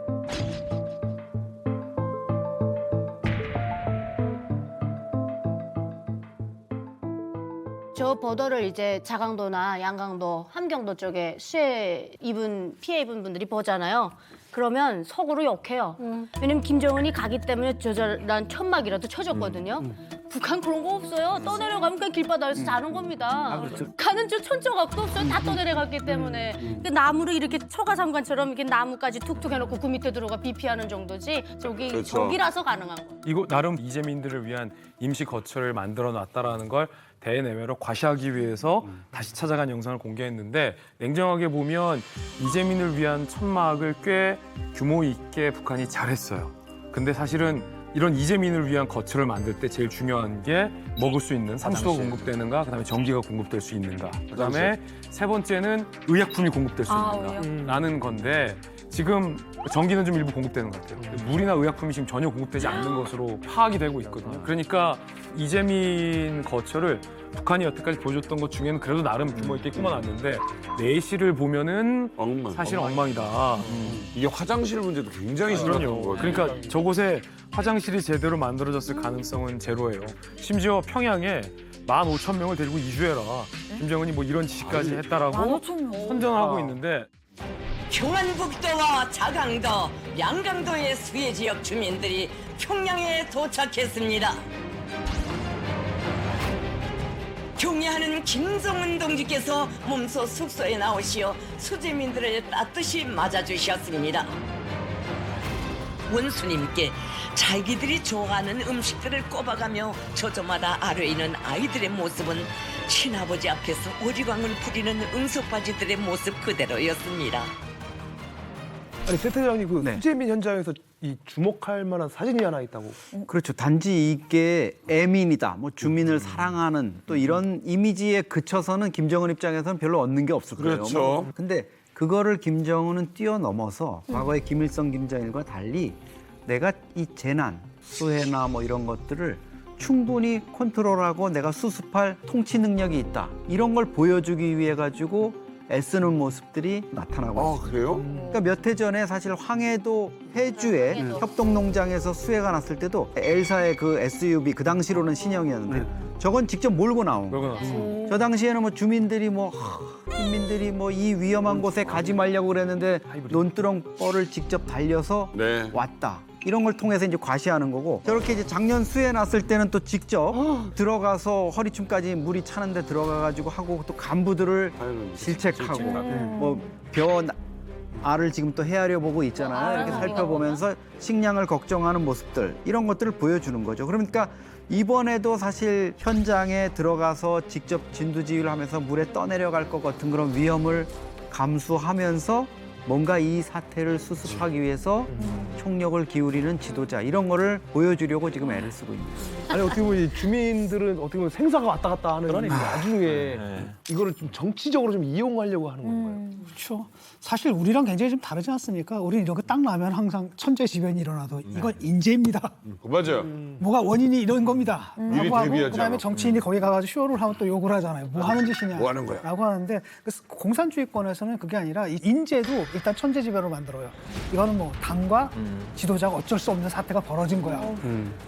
Speaker 3: 저 보도를 이제 자강도나 양강도, 함경도 쪽에 피해 입은 분들이 보잖아요. 그러면 속으로 욕해요. 왜냐면 김정은이 가기 때문에 저절난 천막이라도 쳐줬거든요. 북한 그런 거 없어요. 떠내려가면 그냥 길바닥에서 자는 겁니다. 가는 저 천조각도 없어요. 다 떠내려갔기 때문에. 그 나무를 이렇게 초가삼관처럼 이렇게 나무까지 툭툭 해놓고 그 밑에 들어가 비피하는 정도지. 저기라서 가능한 거예요.
Speaker 1: 이거 나름 이재민들을 위한 임시 거처를 만들어 놨다라는 걸 대내외로 과시하기 위해서 다시 찾아간 영상을 공개했는데 냉정하게 보면 이재민을 위한 천막을 꽤 규모 있게 북한이 잘했어요. 근데 사실은 이런 이재민을 위한 거처를 만들 때 제일 중요한 게 먹을 수 있는 산소가 공급되는가, 그다음에 전기가 공급될 수 있는가, 그다음에 세 번째는 의약품이 공급될 수 있는가라는 건데 지금 전기는 좀 일부 공급되는 것 같아요. 근데 물이나 의약품이 지금 전혀 공급되지 않는 것으로 파악이 되고 있거든요. 그러니까 이재민 거처를 북한이 여태까지 보여줬던 것 중에는 그래도 나름 규모 있게 꾸며놨는데 내실을 보면은 사실 엉망이다.
Speaker 7: 이게 화장실 문제도 굉장히 심각한
Speaker 1: 그럼요.
Speaker 7: 거예요.
Speaker 1: 그러니까 저곳에 화장실이 제대로 만들어졌을 가능성은 제로예요. 심지어 평양에 15,000명을 데리고 이주해라. 김정은이 뭐 이런 지시까지 했다라고
Speaker 10: 15,000명.
Speaker 1: 선전하고 있는데
Speaker 4: 평안북도와 자강도, 양강도의 수해 지역 주민들이 평양에 도착했습니다. 경애하는 김정은 동지께서 몸소 숙소에 나오시어 수재민들을 따뜻이 맞아주셨습니다. 원수님께 자기들이 좋아하는 음식들을 꼽아가며 조조마다 아뢰이는 아이들의 모습은 친아버지 앞에서 오리광을 부리는 응석바지들의 모습 그대로였습니다.
Speaker 5: 아니 세 회장님 그
Speaker 6: 네.
Speaker 5: 수재민 현장에서 이 주목할 만한 사진이 하나 있다고.
Speaker 6: 그렇죠. 단지 이게 애민이다, 뭐 주민을 사랑하는 또 이런 이미지에 그쳐서는 김정은 입장에서는 별로 얻는 게 없을 거예요.
Speaker 7: 그렇죠.
Speaker 6: 근데 그거를 김정은은 뛰어넘어서 과거의 김일성, 김정일과 달리 내가 이 재난, 수해나 뭐 이런 것들을 충분히 컨트롤하고 내가 수습할 통치 능력이 있다. 이런 걸 보여주기 위해 가지고 애쓰는 모습들이 나타나고 있습니다.
Speaker 7: 그래요?
Speaker 6: 그러니까 몇 해 전에 사실 황해도 해주에 협동농장에서 수해가 났을 때도 엘사의 그 SUV 그 당시로는 신형이었는데 저건 직접 몰고 나온
Speaker 1: 그러고
Speaker 6: 거예요.
Speaker 1: 났어.
Speaker 6: 저 당시에는 뭐 주민들이 인민들이 뭐 이 위험한 곳에 가지 말려고 그랬는데 논두렁 뻘을 직접 달려서
Speaker 7: 네.
Speaker 6: 왔다. 이런 걸 통해서 이제 과시하는 거고 저렇게 이제 작년 수해 났을 때는 또 직접 들어가서 허리춤까지 물이 차는데 들어가 가지고 하고 또 간부들을 실책하고 뭐벼 알을 지금 또 헤아려 보고 있잖아요. 이렇게 살펴보면서 식량을 걱정하는 모습들 이런 것들을 보여주는 거죠. 그러니까 이번에도 사실 현장에 들어가서 직접 진두지휘를 하면서 물에 떠내려갈 것 같은 그런 위험을 감수하면서 뭔가 이 사태를 수습하기 위해서 총력을 기울이는 지도자 이런 거를 보여주려고 지금 애를 쓰고 있는 거예요.
Speaker 5: 아니 어떻게 보면 이 주민들은 어떻게 보면 생사가 왔다 갔다 하는 이 와중에
Speaker 11: 네.
Speaker 5: 이거를 좀 정치적으로 좀 이용하려고 하는 건가요?
Speaker 12: 그렇죠. 사실 우리랑 굉장히 좀 다르지 않습니까? 우리는 이렇게 딱 나면 항상 천재지변이 일어나도 이건 인재입니다.
Speaker 7: 맞아요.
Speaker 12: 뭐가 원인이 이런 겁니다.
Speaker 7: 미리
Speaker 12: 라고 하고
Speaker 7: 대비하지
Speaker 12: 그다음에
Speaker 7: 않아.
Speaker 12: 정치인이 거기 가가지고 쇼를 하면 또 욕을 하잖아요. 뭐 하는 짓이냐.
Speaker 7: 뭐 하는 거야?
Speaker 12: 라고 하는데 그래서 공산주의권에서는 그게 아니라 이 인재도 일단 천재지변으로 만들어요. 이거는 뭐 당과 지도자가 어쩔 수 없는 사태가 벌어진 거야.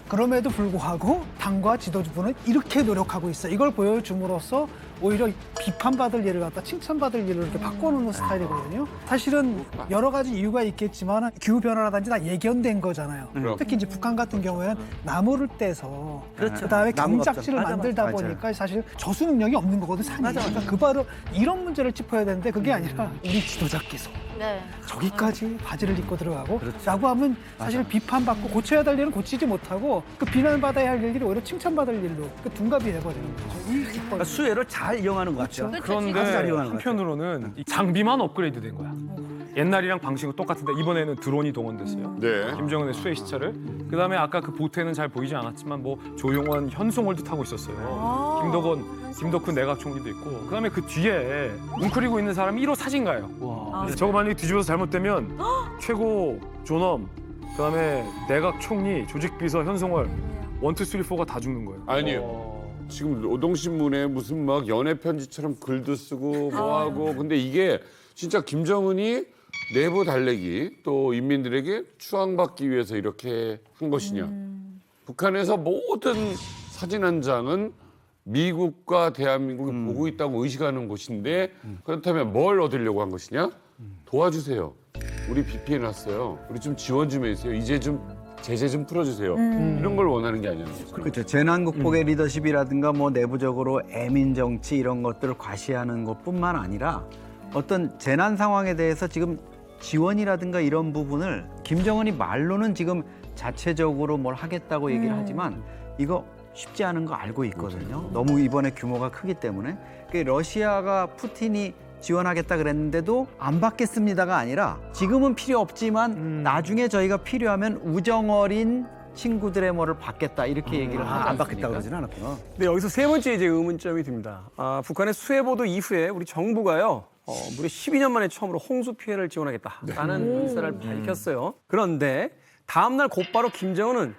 Speaker 12: 그럼에도 불구하고 당과 지도부는 이렇게 노력하고 있어. 이걸 보여줌으로써 오히려 비판받을 일을 갖다 칭찬받을 일을 이렇게 바꿔놓는 스타일이거든요. 사실은 여러 가지 이유가 있겠지만 기후변화라든지 다 예견된 거잖아요.
Speaker 7: 그럼.
Speaker 12: 특히 이제 북한 같은 경우에는 나무를 떼서 그다음에
Speaker 6: 나무
Speaker 12: 경작지를
Speaker 6: 갑자기.
Speaker 12: 만들다
Speaker 6: 맞아요.
Speaker 12: 보니까 사실 저수 능력이 없는 거거든 산이. 그러니까 그 바로 이런 문제를 짚어야 되는데 그게 아니라 우리 지도자께서
Speaker 3: 네.
Speaker 12: 저기까지 바지를 입고 들어가고 라고 하면 사실 비판받고 고쳐야 될 일은 고치지 못하고 그 비난받아야 할 일들이 오히려 칭찬받을 일로 그 둔갑이 돼버리는 거죠. 이 기법이.
Speaker 6: 그러니까 수혜를 잘 이용하는 것 같죠.
Speaker 1: 그런데
Speaker 6: 아주 잘 이용하는 것
Speaker 1: 한편으로는 이 장비만 업그레이드 된 거야. 옛날이랑 방식은 똑같은데 이번에는 드론이 동원됐어요.
Speaker 7: 네.
Speaker 1: 김정은의 수해 시차를. 그다음에 아까 그 보트에는 잘 보이지 않았지만 뭐 조용원 현송월도 타고 있었어요. 김덕훈 내각 총리도 있고. 그다음에 그 뒤에 웅크리고 있는 사람이 1호 사진가요. 저거 만약에 뒤집어서 잘못되면 최고 존엄, 그다음에 내각 총리, 조직비서 현송월 1, 2, 3, 4가 다 죽는 거예요.
Speaker 7: 아니요. 지금 노동신문에 무슨 막 연애 편지처럼 글도 쓰고 뭐 하고 근데 이게 진짜 김정은이 내부 달래기 또 인민들에게 추앙받기 위해서 이렇게 한 것이냐. 북한에서 모든 사진 한 장은 미국과 대한민국이 보고 있다고 의식하는 곳인데 그렇다면 뭘 얻으려고 한 것이냐? 도와주세요. 우리 비 피해 났어요. 우리 좀 지원 좀 해주세요. 이제 좀 제재 좀 풀어주세요. 이런 걸 원하는 게 아니라는 거죠.
Speaker 6: 그렇죠. 재난 극복의 리더십이라든가 뭐 내부적으로 애민 정치 이런 것들을 과시하는 것뿐만 아니라 어떤 재난 상황에 대해서 지금 지원이라든가 이런 부분을 김정은이 말로는 지금 자체적으로 뭘 하겠다고 얘기를 하지만 이거 쉽지 않은 거 알고 있거든요. 너무 이번에 규모가 크기 때문에. 러시아가 푸틴이 지원하겠다 그랬는데도 안 받겠습니다가 아니라 지금은 필요 없지만 나중에 저희가 필요하면 우정 어린 친구들의 뭐를 받겠다 이렇게 얘기를 하지
Speaker 2: 안
Speaker 6: 않습니까?
Speaker 2: 받겠다 그러진 않았구나. 네, 여기서 세 번째 이제 의문점이 듭니다. 북한의 수해 보도 이후에 우리 정부가요. 무려 12년 만에 처음으로 홍수 피해를 지원하겠다라는 의사를 밝혔어요. 그런데 다음 날 곧바로 김정은은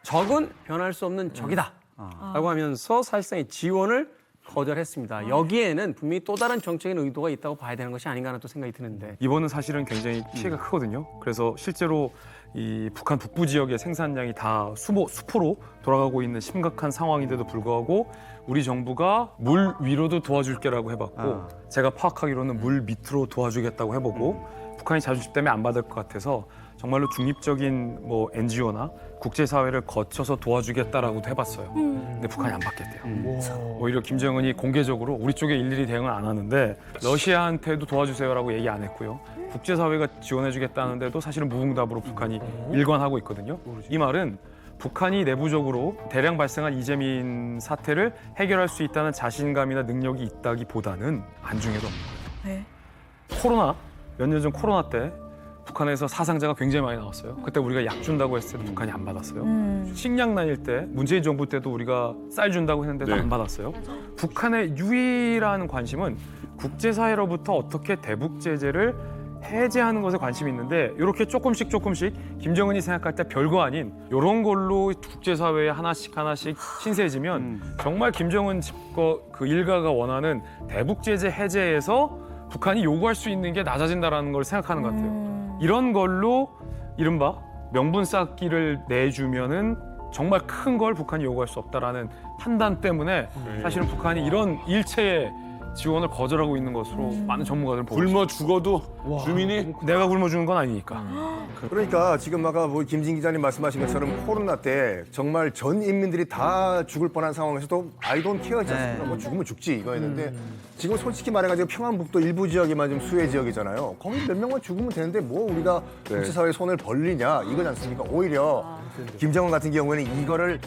Speaker 2: 적은 변할 수 없는 적이다라고 하면서 사실상의 지원을 거절했습니다. 여기에는 분명히 또 다른 정책인 의도가 있다고 봐야 되는 것이 아닌가 하는 또 생각이 드는데.
Speaker 1: 이번은 사실은 굉장히 피해가 크거든요. 그래서 실제로 이 북한 북부 지역의 생산량이 다 수포로 돌아가고 있는 심각한 상황인데도 불구하고 우리 정부가 물 위로도 도와줄게라고 해봤고 제가 파악하기로는 물 밑으로 도와주겠다고 해보고 북한이 자존심 때문에 안 받을 것 같아서 정말로 중립적인 뭐 NGO나 국제사회를 거쳐서 도와주겠다라고도 해봤어요. 근데 북한이 안 받겠대요. 오히려 김정은이 공개적으로 우리 쪽에 일일이 대응을 안 하는데 러시아한테도 도와주세요라고 얘기 안 했고요. 국제사회가 지원해주겠다는데도 사실은 무응답으로 북한이 일관하고 있거든요. 이 말은 북한이 내부적으로 대량 발생한 이재민 사태를 해결할 수 있다는 자신감이나 능력이 있다기보다는 안중에도 없는 거예요.
Speaker 10: 네.
Speaker 1: 코로나, 몇 년 전 코로나 때 북한에서 사상자가 굉장히 많이 나왔어요. 그때 우리가 약 준다고 했을 때도 북한이 안 받았어요. 식량난일 때 문재인 정부 때도 우리가 쌀 준다고 했는데도
Speaker 7: 네.
Speaker 1: 안 받았어요. 북한의 유일한 관심은 국제사회로부터 어떻게 대북 제재를 해제하는 것에 관심이 있는데 이렇게 조금씩 김정은이 생각할 때 별거 아닌 이런 걸로 국제사회에 하나씩 신세해지면 정말 김정은 집거 그 일가가 원하는 대북 제재 해제에서 북한이 요구할 수 있는 게 낮아진다라는 걸 생각하는 것 같아요. 이런 걸로 이른바 명분 쌓기를 내주면은 정말 큰 걸 북한이 요구할 수 없다라는 판단 때문에 사실은 북한이 이런 일체의 지원을 거절하고 있는 것으로 많은 전문가들은 보고
Speaker 7: 굶어 죽어도 주민이
Speaker 1: 내가 굶어 주는 건 아니니까.
Speaker 8: 그러니까 지금 아까 뭐 김진 기자님 말씀하신 것처럼 코로나 때 정말 전 인민들이 다 죽을 뻔한 상황에서도 I don't care지 않습니까? 뭐 죽으면 죽지 이거였는데 지금 솔직히 말해가지고 평안북도 일부 지역에만 좀 수해 지역이잖아요. 거기 몇 명만 죽으면 되는데 뭐 우리가 국제사회에 손을 벌리냐 이거지 않습니까? 오히려 김정은 같은 경우에는 이거를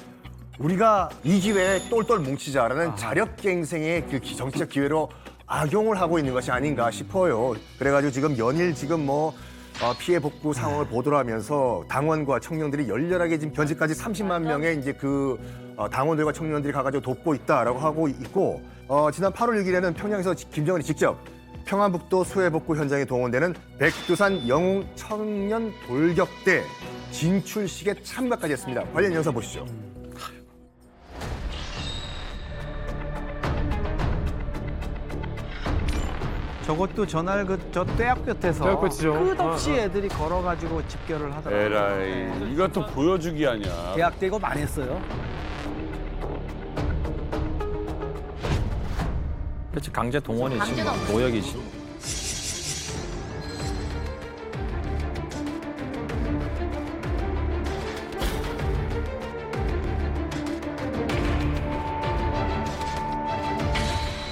Speaker 8: 우리가 이 기회에 똘똘 뭉치자라는 자력갱생의 그 정치적 기회로 악용을 하고 있는 것이 아닌가 싶어요. 그래가지고 지금 연일 지금 뭐 피해 복구 상황을 보도를 하면서 당원과 청년들이 열렬하게 지금 현재까지 30만 명의 이제 그 당원들과 청년들이 가가지고 돕고 있다라고 하고 있고 지난 8월 6일에는 평양에서 김정은이 직접 평안북도 수해 복구 현장에 동원되는 백두산 영웅 청년 돌격대 진출식에 참가까지 했습니다. 관련 영상 보시죠.
Speaker 6: 저것도 전날 저 떼약 끝에서
Speaker 1: 떼약 끝이죠.
Speaker 6: 끝없이 애들이 걸어가지고 집결을 하더라고요.
Speaker 7: 에라이 이것도 보여주기 아니야.
Speaker 6: 대학 때 이거 많이 했어요.
Speaker 11: 그렇지 강제 동원이지 뭐 노역이지.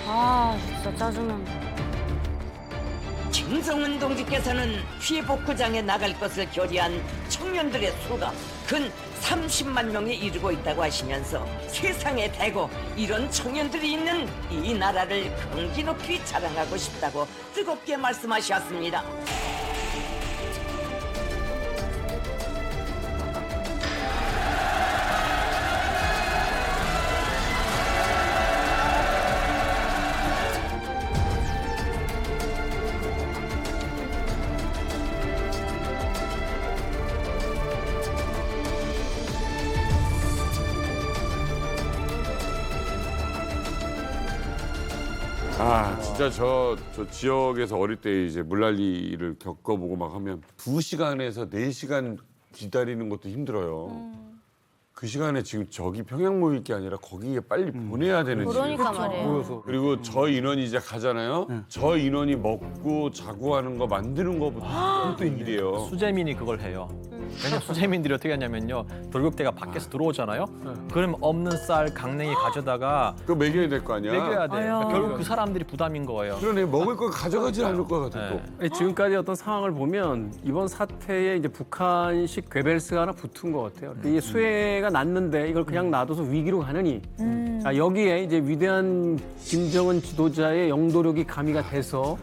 Speaker 3: 아 진짜 짜증난다.
Speaker 4: 김정은 동지께서는 피해 복구장에 나갈 것을 결의한 청년들의 수가 근 30만 명에 이르고 있다고 하시면서 세상에 대고 이런 청년들이 있는 이 나라를 경기 높이 자랑하고 싶다고 뜨겁게 말씀하셨습니다.
Speaker 7: 아 진짜 저 지역에서 어릴 때 이제 물난리를 겪어보고 막 하면 2시간에서 4시간 기다리는 것도 힘들어요. 그 시간에 지금 저기 평양 모일 게 아니라 거기에 빨리 보내야 되는
Speaker 3: 그러니까
Speaker 7: 지금.
Speaker 3: 말이에요.
Speaker 7: 그리고 저 인원이 이제 가잖아요. 저 인원이 먹고 자고 하는 거 만드는 거부터 또 일이에요.
Speaker 11: 수재민이 그걸 해요. 왜냐면 수재민들이 어떻게 하냐면요. 돌격대가 밖에서 들어오잖아요. 그럼 없는 쌀 강냉이 가져다가
Speaker 7: 그거 먹여야 될 거 아니야.
Speaker 11: 먹여야 돼. 결국 그 사람들이 부담인 거예요.
Speaker 7: 그러네 먹을 거 가져가지 않을 것 같아 또.
Speaker 11: 네.
Speaker 2: 지금까지 어떤 상황을 보면 이번 사태에 이제 북한식 괴벨스가 하나 붙은 것 같아요. 이 수해가 났는데 이걸 그냥 놔둬서 위기로 가느니 자, 여기에 이제 위대한 김정은 지도자의 영도력이 가미가 돼서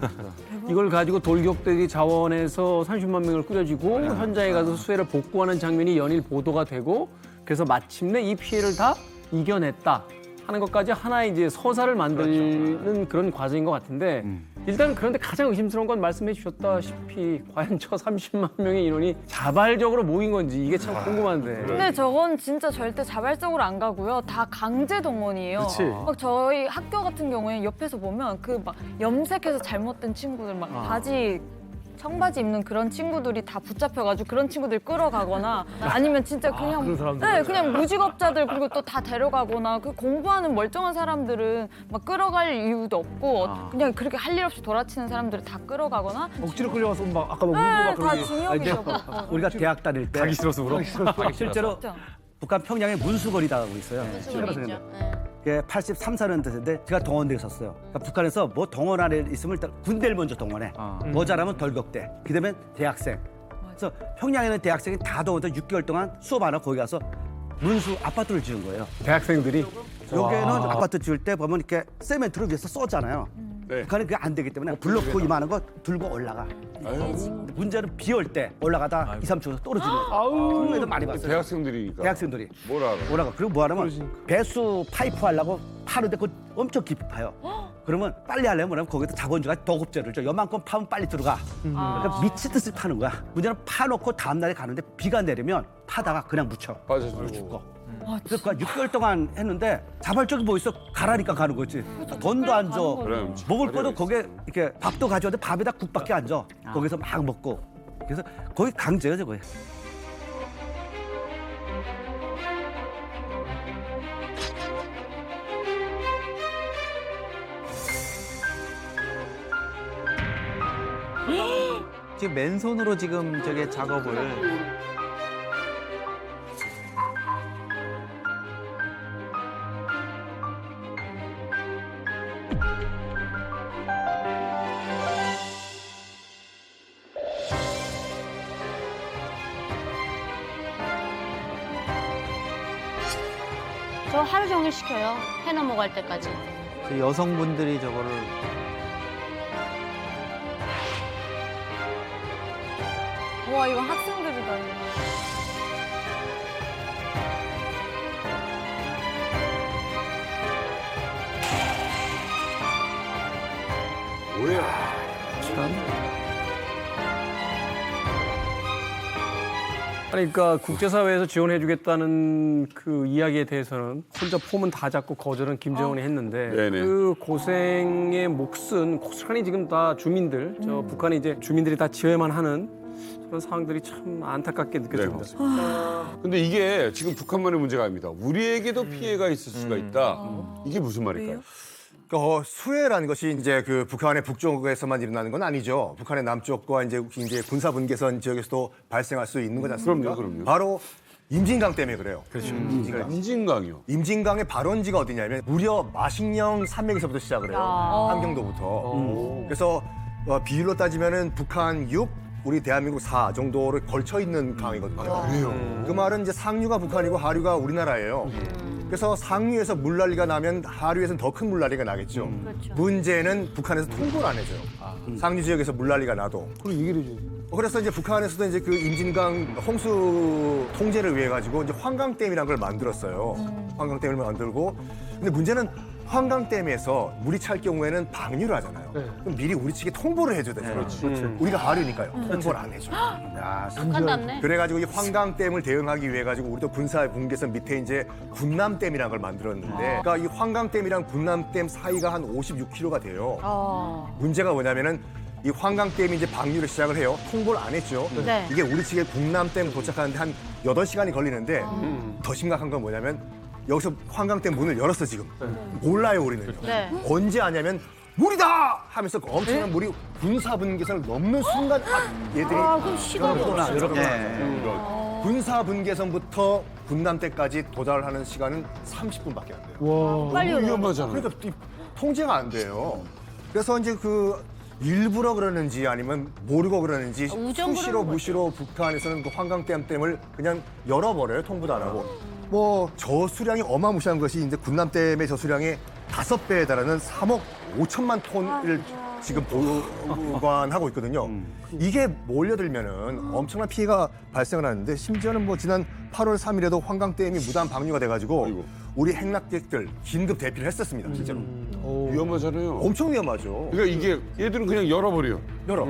Speaker 2: 이걸 가지고 돌격대기 자원해서 30만 명을 꾸려지고 현장에 가서 수해를 복구하는 장면이 연일 보도가 되고 그래서 마침내 이 피해를 다 이겨냈다 하는 것까지 하나의 이제 서사를 만드는 그런 과정인 것 같은데 일단 그런데 가장 의심스러운 건 말씀해 주셨다시피 과연 저 30만 명의 인원이 자발적으로 모인 건지 이게 참 궁금한데.
Speaker 10: 근데 저건 진짜 절대 자발적으로 안 가고요. 다 강제 동원이에요.
Speaker 2: 그치.
Speaker 10: 막 저희 학교 같은 경우에 옆에서 보면 그 막 염색해서 잘못된 친구들 막 바지 청바지 입는 그런 친구들이 다 붙잡혀가지고 그런 친구들 끌어가거나 아니면 진짜 그냥
Speaker 5: 그런 사람들.
Speaker 10: 네, 그냥 무직업자들 그리고 또 다 데려가거나 그 공부하는 멀쩡한 사람들은 막 끌어갈 이유도 없고 그냥 그렇게 할 일 없이 돌아치는 사람들을 다 끌어가거나
Speaker 5: 억지로 끌려가서 막 아까 막 울고
Speaker 10: 네,
Speaker 5: 막
Speaker 10: 다
Speaker 5: 그러기.
Speaker 10: 징역이라고.
Speaker 6: 우리가 대학 다닐 때
Speaker 1: 가기 싫어서 울어?
Speaker 6: 실제로
Speaker 10: 진짜.
Speaker 6: 북한 평양에 문수거리라고 있어요.
Speaker 3: 수고리 있죠. 네.
Speaker 6: 83, 4년대인데 제가 동원대에 있었어요. 그러니까 북한에서 뭐 동원 안에 있으면 일단 군대를 먼저 동원해. 뭐 잘하면 덜격대. 그다음에 대학생. 그래서 평양에는 대학생이 다 동원돼 6개월 동안 수업 안 하고 거기 가서 문수 아파트를 지은 거예요.
Speaker 2: 대학생들이
Speaker 6: 여기에는 아파트 지을 때 보면 이렇게 세멘트를 위해서 쏘잖아요.
Speaker 7: 네.
Speaker 6: 북한은 그게 안 되기 때문에 블록고 이만한 거 들고 올라가. 문제는 비 올 때 올라가다 2, 3초에서 떨어지는 거예요. 그런 애들 많이 봤어요.
Speaker 7: 대학생들이니까.
Speaker 6: 대학생들이.
Speaker 7: 뭘 알아?
Speaker 6: 올라가. 그리고 뭐 하냐면 배수 파이프 하려고 파는데 그거 엄청 깊이 파요. 그러면 빨리 하려면 뭐냐면 거기다 자본주가 도급제를 줘. 요만큼 파면 빨리 들어가. 그러니까 미치듯이 파는 거야. 문제는 파놓고 다음날에 가는데 비가 내리면 파다가 그냥 묻혀.
Speaker 7: 빠져들고.
Speaker 6: 죽고. 그래서 6개월 동안 했는데 자발적이 뭐 있어? 가라니까 가는 거지. 돈도 안 줘.
Speaker 7: 그래,
Speaker 6: 먹을 거도 거기에 이렇게 밥도 가져왔는데 밥에다 국밖에 안 줘. 거기서 막 먹고. 그래서 거의 강제죠, 거의.
Speaker 11: 지금 맨손으로 지금 저게 작업을
Speaker 3: 저 하루 종일 시켜요. 해 넘어갈 때까지.
Speaker 11: 여성분들이 저거를
Speaker 10: 와 이거 학생들이다. 이거.
Speaker 7: 뭐야?
Speaker 2: 그러니까 국제사회에서 지원해주겠다는 그 이야기에 대해서는 혼자 폼은 다 잡고 거절은 김정은이 했는데
Speaker 7: 네네.
Speaker 2: 그 고생의 몫은 고스란히 지금 다 주민들, 저 북한에 이제 주민들이 다 지어야만 하는 그런 상황들이 참 안타깝게 느껴집니다.
Speaker 7: 근데 이게 지금 북한만의 문제가 아닙니다. 우리에게도 피해가 있을 수가 있다. 이게 무슨 말일까요?
Speaker 8: 수해라는 것이 이제 그 북한의 북쪽에서만 일어나는 건 아니죠. 북한의 남쪽과 이제 군사 분계선 지역에서도 발생할 수 있는 거지 않습니까?
Speaker 7: 그럼요.
Speaker 8: 바로 임진강 때문에 그래요.
Speaker 2: 그렇죠.
Speaker 7: 임진강이요.
Speaker 8: 임진강의 발원지가 어디냐면 무려 마식령 산맥에서부터 시작을 해요. 함경도부터. 그래서 비율로 따지면은 북한 6, 우리 대한민국 4 정도를 걸쳐 있는 강이거든요. 그래요. 그 말은 이제 상류가 북한이고 하류가 우리나라예요. 그래서 상류에서 물난리가 나면 하류에서는 더 큰 물난리가 나겠죠.
Speaker 3: 그렇죠.
Speaker 8: 문제는 북한에서 통보를 안 해줘요. 상류 지역에서 물난리가 나도.
Speaker 5: 그럼 얘기를 해줘.
Speaker 8: 그래서 이제 북한에서도 이제 그 임진강 홍수 통제를 위해 가지고 이제 환강댐이라는 걸 만들었어요. 환강댐을 만들고. 근데 문제는 환강댐에서 물이 찰 경우에는 방류를 하잖아요. 그럼 미리 우리 측에 통보를 해줘야 되잖아요. 우리가 하류니까요. 통보를 안 해줘.
Speaker 3: 북한답네.
Speaker 8: 그래가지고 이 환강댐을 대응하기 위해 가지고 우리도 군사 분계선 밑에 이제 군남댐이라는 걸 만들었는데, 그러니까 이 환강댐이랑 군남댐 사이가 한 56km가 돼요. 문제가 뭐냐면은 이 환강댐이 이제 방류를 시작을 해요. 통보를 안 했죠.
Speaker 3: 네.
Speaker 8: 이게 우리 측에 군남댐 도착하는데 한 8시간이 걸리는데 더 심각한 건 뭐냐면 여기서 환강댐 문을 열었어 지금. 몰라요 우리는.
Speaker 3: 네.
Speaker 8: 언제 아냐면 물이다 하면서 엄청난 물이 군사 분계선을 넘는 순간 얘들이
Speaker 3: 그럼 시간이
Speaker 8: 군사 분계선부터 군남대까지 도달을 하는 시간은 30분밖에 안 돼요.
Speaker 3: 빨리 오네.
Speaker 7: 위험하잖아요.
Speaker 8: 그러니까 통제가 안 돼요. 그래서 이제 그 일부러 그러는지 아니면 모르고 그러는지
Speaker 3: 우정
Speaker 8: 수시로
Speaker 3: 그러는
Speaker 8: 무시로 북한에서는 그 환강댐을 그냥 열어버려요. 통보도 안 하고. 뭐 저수량이 어마무시한 것이 이제 군남댐의 저수량이 5배에 달하는 3억 5천만 톤을 지금 보관하고 있거든요. 이게 몰려들면은 엄청난 피해가 발생을 하는데 심지어는 뭐 지난 8월 3일에도 환강댐이 무단 방류가 돼가지고
Speaker 7: 아이고.
Speaker 8: 우리 행락객들 긴급 대피를 했었습니다. 실제로.
Speaker 7: 위험하잖아요.
Speaker 8: 엄청 위험하죠.
Speaker 7: 그러니까 이게 얘들은 그냥 열어버려.
Speaker 8: 열어.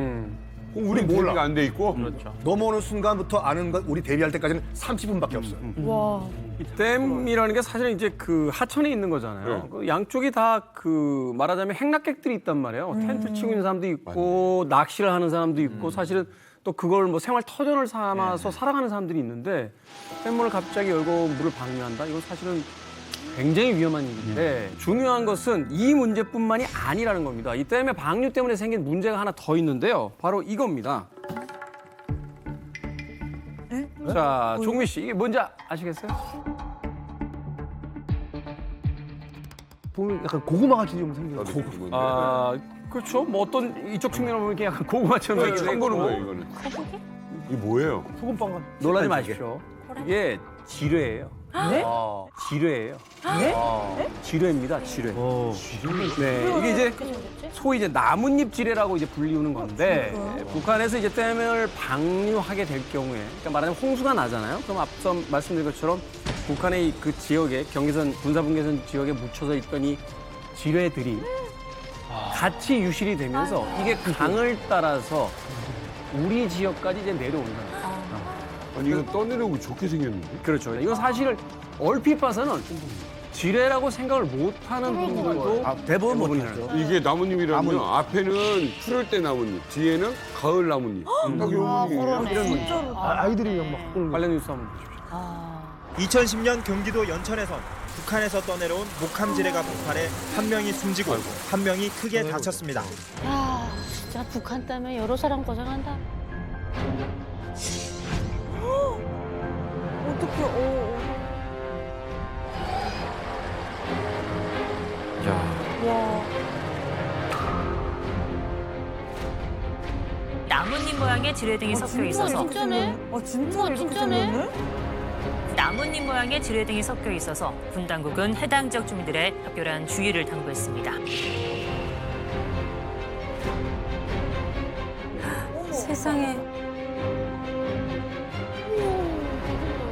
Speaker 8: 우리 몰라.
Speaker 7: 대비가 안 돼 있고.
Speaker 11: 그렇죠.
Speaker 8: 넘어오는 순간부터 아는 것 우리 데뷔할 때까지는 30분밖에 없어요.
Speaker 10: 와.
Speaker 2: 이 댐이라는 게 사실은 이제 그 하천에 있는 거잖아요. 그 양쪽이 다 그 말하자면 행락객들이 있단 말이에요. 텐트 치고 있는 사람도 있고 낚시를 하는 사람도 있고 사실은 또 그걸 뭐 생활 터전을 삼아서 살아가는 사람들이 있는데 댐문을 갑자기 열고 물을 방류한다. 이건 사실은 굉장히 위험한 일인데 중요한 것은 이 문제뿐만이 아니라는 겁니다. 이 댐의 방류 때문에 생긴 문제가 하나 더 있는데요. 바로 이겁니다. 자, 종미 씨, 이게 뭔지 아시겠어요?
Speaker 5: 보면 약간 고구마 같이 좀 생겨요.
Speaker 2: 아, 그렇죠. 뭐 어떤 이쪽 측면을 보면 이렇게 약간 고구마처럼
Speaker 7: 이거 처음 보는 거예요, 이거는. 이게 뭐예요?
Speaker 5: 소금빵 같은.
Speaker 2: 놀라지 마십시오. 이게 지뢰예요.
Speaker 10: 네?
Speaker 2: 지뢰예요.
Speaker 10: 네?
Speaker 2: 지뢰입니다, 지뢰. 네, 이게 이제 소위 이제 나뭇잎 지뢰라고 이제 불리우는 건데 북한에서 이제 댐을 방류하게 될 경우에, 그러니까 말하자면 홍수가 나잖아요. 그럼 앞서 말씀드린 것처럼 북한의 그 지역에 경계선 군사분계선 지역에 묻혀서 있던 이 지뢰들이 같이 유실이 되면서 이게 강을 따라서 우리 지역까지 이제 내려온다.
Speaker 7: 아니 이거 떠내려고 좋게 생겼는데?
Speaker 2: 그렇죠. 이건 사실을 얼핏 봐서는 지뢰라고 생각을 못하는 분들도
Speaker 5: 대부분
Speaker 2: 대부분이라는
Speaker 5: 못하죠.
Speaker 7: 이게 나뭇잎이라면 앞에는 푸를 때 나뭇잎, 뒤에는 가을 나뭇잎. 딱 요 분위기예요.
Speaker 2: 이런 분위기.
Speaker 5: 아이들이 막 끓는 거.
Speaker 2: 관련 뉴스 한번 보십시오.
Speaker 13: 2010년 경기도 연천에선 북한에서 떠내려온 목함지뢰가 폭발해 한 명이 숨지고 한 명이 크게 다쳤습니다.
Speaker 3: 야, 진짜 북한 때문에 여러 사람 고생한다.
Speaker 10: 어떡해. 와.
Speaker 14: 나뭇잎 모양의 지뢰등이 섞여 있어서
Speaker 3: 진짜네?
Speaker 10: 진짜
Speaker 3: 우와,
Speaker 10: 이렇게
Speaker 3: 진짜네?
Speaker 10: 생겼네?
Speaker 14: 나뭇잎 모양의 지뢰등이 섞여 있어서 군 당국은 해당 지역 주민들의 각별한 주의를 당부했습니다.
Speaker 9: 세상에.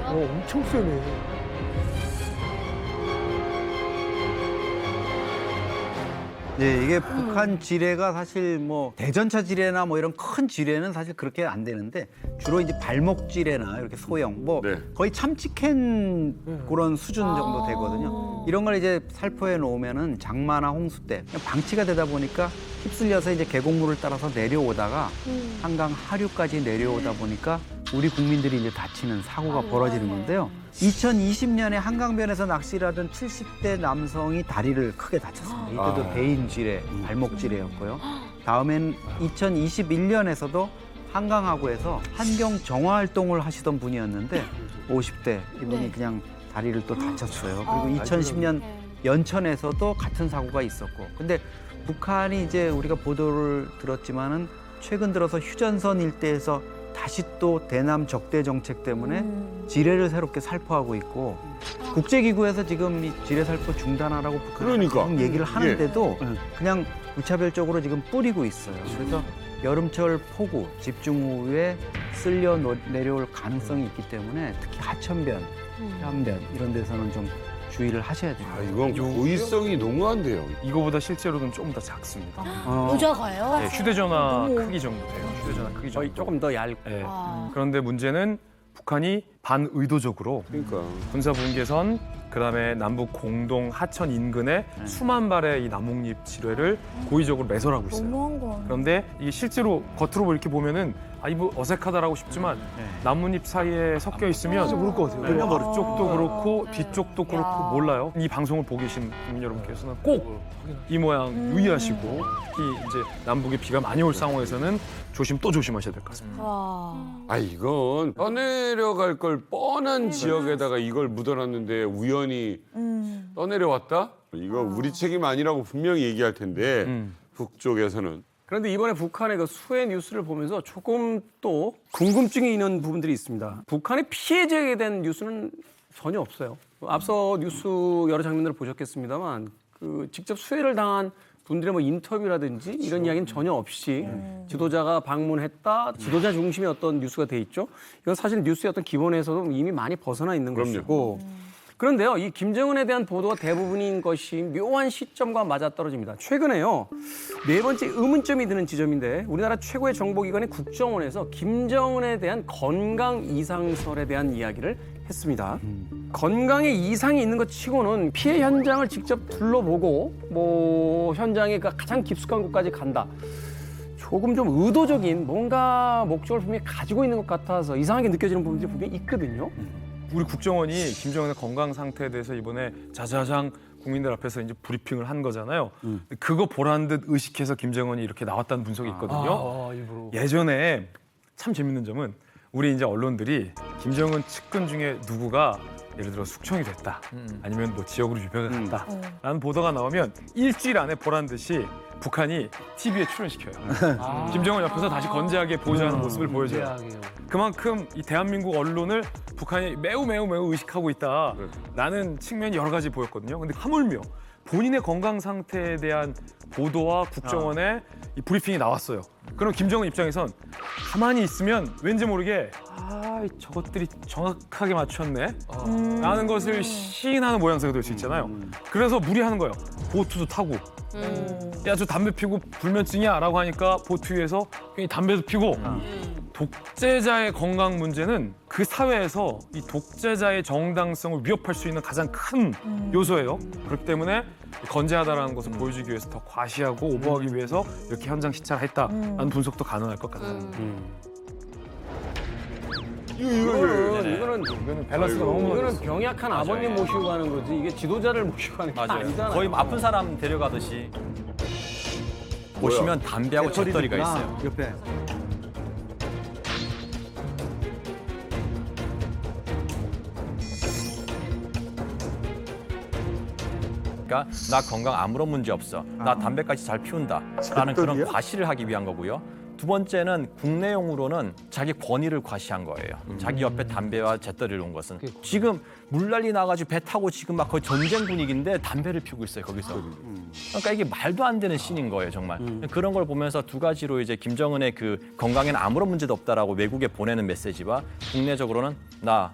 Speaker 5: 엄청 세네.
Speaker 6: 네, 이게 북한 지뢰가 사실 뭐 대전차 지뢰나 뭐 이런 큰 지뢰는 사실 그렇게 안 되는데 주로 이제 발목 지뢰나 이렇게 소형 뭐
Speaker 7: 네.
Speaker 6: 거의 참치캔 그런 수준 정도 되거든요. 이런 걸 이제 살포해 놓으면은 장마나 홍수 때 그냥 방치가 되다 보니까 휩쓸려서 이제 계곡물을 따라서 내려오다가 한강 하류까지 내려오다 보니까 우리 국민들이 이제 다치는 사고가 벌어지는 건데요. 2020년에 한강변에서 낚시를 하던 70대 남성이 다리를 크게 다쳤습니다. 이때도 대인 지뢰, 발목 지뢰였고요. 다음엔 2021년에서도 한강하구에서 환경 정화 활동을 하시던 분이었는데 50대 이분이 그냥 다리를 또 다쳤어요. 그리고 2010년 연천에서도 같은 사고가 있었고. 근데 북한이 이제 우리가 보도를 들었지만은 최근 들어서 휴전선 일대에서 다시 또 대남 적대 정책 때문에 지뢰를 새롭게 살포하고 있고 국제기구에서 지금 이 지뢰 살포 중단하라고 북한이
Speaker 7: 그러니까.
Speaker 6: 얘기를 하는데도 그냥 무차별적으로 지금 뿌리고 있어요. 그래서 여름철 폭우, 집중호우에 쓸려 내려올 가능성이 있기 때문에 특히 하천변, 해안변 이런 데서는 좀 주의를 하셔야 돼요.
Speaker 7: 이건 고의성이 너무한데요.
Speaker 1: 이거보다 실제로는 조금 더 작습니다.
Speaker 3: 모자가요?
Speaker 1: 네, 휴대전화 크기 정도 돼요. 휴대전화 크기 정도.
Speaker 2: 거의 조금 더 얇고.
Speaker 1: 네. 그런데 문제는 북한이 반의도적으로
Speaker 7: 그러니까.
Speaker 1: 군사분계선 그다음에 남북 공동 하천 인근에 수만 발의 이 나뭇잎 지뢰를 고의적으로 매설하고 있어요.
Speaker 10: 너무한 거 아니야?
Speaker 1: 그런데 이게 실제로 겉으로 이렇게 보면은 이거 어색하다라고 싶지만 나뭇잎 사이에 섞여 있으면
Speaker 5: 진짜 모를 것 같아요.
Speaker 1: 네, 앞쪽도 그렇고 뒤쪽도 그렇고 몰라요. 이 방송을 보고 계신 국민 여러분께서는 꼭 이 모양 유의하시고 특히 이제 남북에 비가 많이 올 상황에서는 또 조심하셔야 될 것 같습니다.
Speaker 7: 이건 떠내려갈 걸 뻔한 지역에다가 이걸 묻어놨는데 우연히 떠내려왔다? 이거 우리 책임 아니라고 분명히 얘기할 텐데 북쪽에서는.
Speaker 2: 그런데 이번에 북한의 그 수해 뉴스를 보면서 조금 또 궁금증이 있는 부분들이 있습니다. 북한의 피해 지역에 대한 뉴스는 전혀 없어요. 앞서 뉴스 여러 장면들을 보셨겠습니다만 그 직접 수해를 당한 분들의 뭐 인터뷰라든지 이런 이야기는 전혀 없이 지도자가 방문했다, 지도자 중심의 어떤 뉴스가 돼 있죠. 이건 사실 뉴스의 어떤 기본에서도 이미 많이 벗어나 있는 것이고 그런데요, 이 김정은에 대한 보도가 대부분인 것이 묘한 시점과 맞아떨어집니다. 최근에요, 네 번째 의문점이 드는 지점인데 우리나라 최고의 정보기관인 국정원에서 김정은에 대한 건강 이상설에 대한 이야기를 했습니다. 건강에 이상이 있는 것 치고는 피해 현장을 직접 둘러보고 뭐 현장에 가장 깊숙한 곳까지 간다. 조금 좀 의도적인 뭔가 목적을 분명히 가지고 있는 것 같아서 이상하게 느껴지는 부분들이 분명히 있거든요.
Speaker 1: 우리 국정원이 김정은의 건강 상태에 대해서 이번에 자자장 국민들 앞에서 이제 브리핑을 한 거잖아요. 그거 보란 듯 의식해서 김정은이 이렇게 나왔다는 분석이 있거든요. 예전에 참 재밌는 점은 우리 이제 언론들이 김정은 측근 중에 누구가 예를 들어 숙청이 됐다, 아니면 뭐 지역으로 유배가 갔다라는 보도가 나오면 일주일 안에 보란 듯이 북한이 TV에 출연시켜요. 김정은 옆에서 다시 건재하게 보좌하는 모습을 보여줘요. 그만큼 이 대한민국 언론을 북한이 매우 의식하고 있다라는 측면이 여러 가지 보였거든요. 근데 하물며 본인의 건강 상태에 대한 보도와 국정원의 이 브리핑이 나왔어요. 그럼 김정은 입장에선 가만히 있으면 왠지 모르게 저것들이 정확하게 맞췄네 라는 것을 시인하는 모양새가 될 수 있잖아요. 그래서 무리하는 거예요. 보트도 타고 야, 저 담배 피고 불면증이야 라고 하니까 보트 위에서 괜히 담배도 피고. 독재자의 건강 문제는 그 사회에서 이 독재자의 정당성을 위협할 수 있는 가장 큰 요소예요. 그렇기 때문에 건재하다라는 것을 보여주기 위해서 더 과시하고 오버하기 위해서 이렇게 현장 시찰을 했다라는 분석도 가능할 것 같아요.
Speaker 2: 이거는 밸런스가 너무 이거는 병약한 아버님 모시고 가는 거지 이게 지도자를 모시고 가는 게 아니잖아요.
Speaker 11: 거의 아픈 사람 데려가듯이. 보시면 담배하고 잿더리가 있어요.
Speaker 6: 옆에.
Speaker 11: 그러니까 나 건강 아무런 문제 없어. 나 담배까지 잘 피운다. 라는 그런 과시를 하기 위한 거고요. 두 번째는 국내용으로는 자기 권위를 과시한 거예요. 자기 옆에 담배와 잿더리를 놓은 것은. 지금 물난리 나가지고 배 타고 지금 막 거의 전쟁 분위기인데 담배를 피우고 있어요, 거기서. 그러니까 이게 말도 안 되는 씬인 거예요, 정말. 그런 걸 보면서 두 가지로 이제 김정은의 그 건강에는 아무런 문제도 없다라고 외국에 보내는 메시지와 국내적으로는 나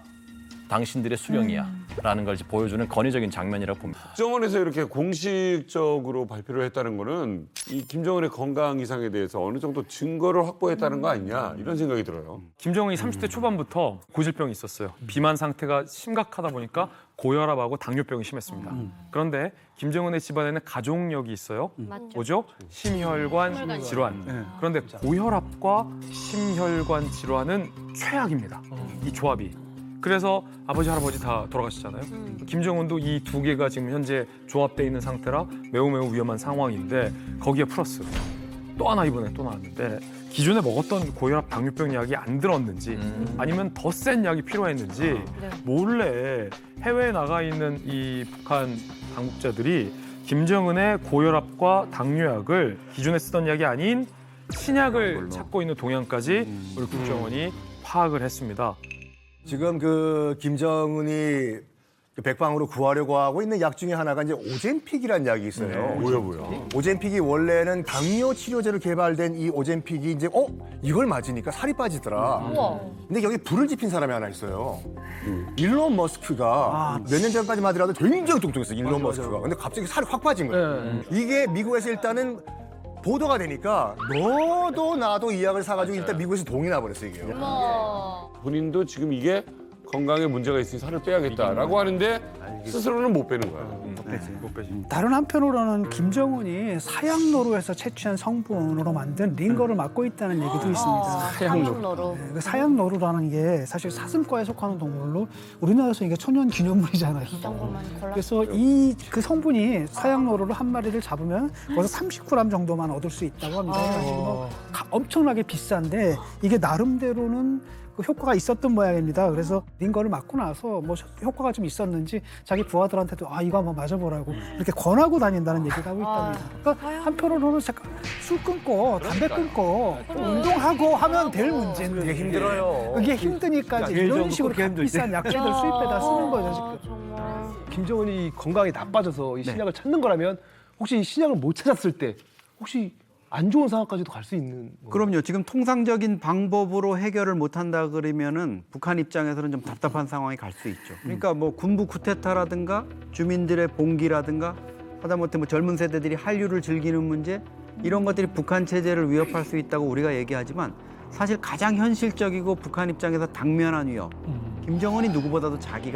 Speaker 11: 당신들의 수령이야 라는 걸 이제 보여주는 권위적인 장면이라고 봅니다.
Speaker 7: 국정원에서 이렇게 공식적으로 발표를 했다는 거는 이 김정은의 건강 이상에 대해서 어느 정도 증거를 확보했다는 거 아니냐 이런 생각이 들어요.
Speaker 1: 김정은이 30대 초반부터 고질병이 있었어요. 비만 상태가 심각하다 보니까 고혈압하고 당뇨병이 심했습니다. 그런데 김정은의 집안에는 가족력이 있어요. 뭐죠? 심혈관 질환. 그런데 고혈압과 심혈관 질환은 최악입니다. 이 조합이. 그래서 아버지, 할아버지 다 돌아가셨잖아요. 김정은도 이 두 개가 지금 현재 조합돼 있는 상태라 매우 위험한 상황인데 거기에 플러스 또 하나 이번에 또 나왔는데 기존에 먹었던 고혈압, 당뇨병 약이 안 들었는지 아니면 더 센 약이 필요했는지 몰래 해외에 나가 있는 이 북한 당국자들이 김정은의 고혈압과 당뇨약을 기존에 쓰던 약이 아닌 신약을 찾고 있는 동향까지 우리 국정원이 파악을 했습니다.
Speaker 8: 지금 그 김정은이 백방으로 구하려고 하고 있는 약 중에 하나가 이제 오젬픽이라는 약이 있어요.
Speaker 7: 뭐야?
Speaker 8: 오젬픽이 원래는 당뇨 치료제로 개발된 이 오젬픽이 이제 이걸 맞으니까 살이 빠지더라. 근데 여기 불을 지핀 사람이 하나 있어요. 일론 머스크가 몇 년 전까지만 하더라도 굉장히 뚱뚱했어요. 일론 머스크가. 근데 갑자기 살이 확 빠진 거예요. 이게 미국에서 일단은 보도가 되니까 너도 나도 이 약을 사가지고 일단 미국에서 동이 나버렸어요, 이게.
Speaker 7: 본인도 지금 이게 건강에 문제가 있으니 살을 빼야겠다라고 하는데 스스로는 못 빼는 거야.
Speaker 1: 못 빼지.
Speaker 12: 다른 한편으로는 김정은이 사약노루에서 채취한 성분으로 만든 링거를 맡고 있다는 얘기도 있습니다.
Speaker 3: 사약노루.
Speaker 12: 그 사약노루라는 게 사실 사슴과에 속하는 동물로 우리나라에서 이게 천연 기념물이잖아요. 그래서 이 그 성분이 사약노루를 한 마리를 잡으면 거기서 30g 정도만 얻을 수 있다고 합니다. 그래서 엄청나게 비싼데 이게 나름대로는 그 효과가 있었던 모양입니다. 그래서 링거를 맞고 나서 뭐 효과가 좀 있었는지 자기 부하들한테도 이거 한번 맞아보라고 이렇게 권하고 다닌다는 얘기를 하고 있답니다. 그러니까 한편으로는 술 끊고 담배 끊고 운동하고 하면 될 문제인데
Speaker 5: 되게 힘들어요.
Speaker 12: 그게 힘드니까 이제 이런 식으로 비싼 약재들 수입해다 쓰는 거죠. 지금.
Speaker 5: 김정은이 건강이 나빠져서 이 신약을 찾는 거라면 혹시 이 신약을 못 찾았을 때 혹시 안 좋은 상황까지도 갈 수 있는.
Speaker 6: 그럼요. 지금 통상적인 방법으로 해결을 못한다 그러면은 북한 입장에서는 좀 답답한 상황이 갈 수 있죠. 그러니까 뭐 군부 쿠데타라든가 주민들의 봉기라든가 하다못해 뭐 젊은 세대들이 한류를 즐기는 문제 이런 것들이 북한 체제를 위협할 수 있다고 우리가 얘기하지만 사실 가장 현실적이고 북한 입장에서 당면한 위협. 김정은이 누구보다도 자기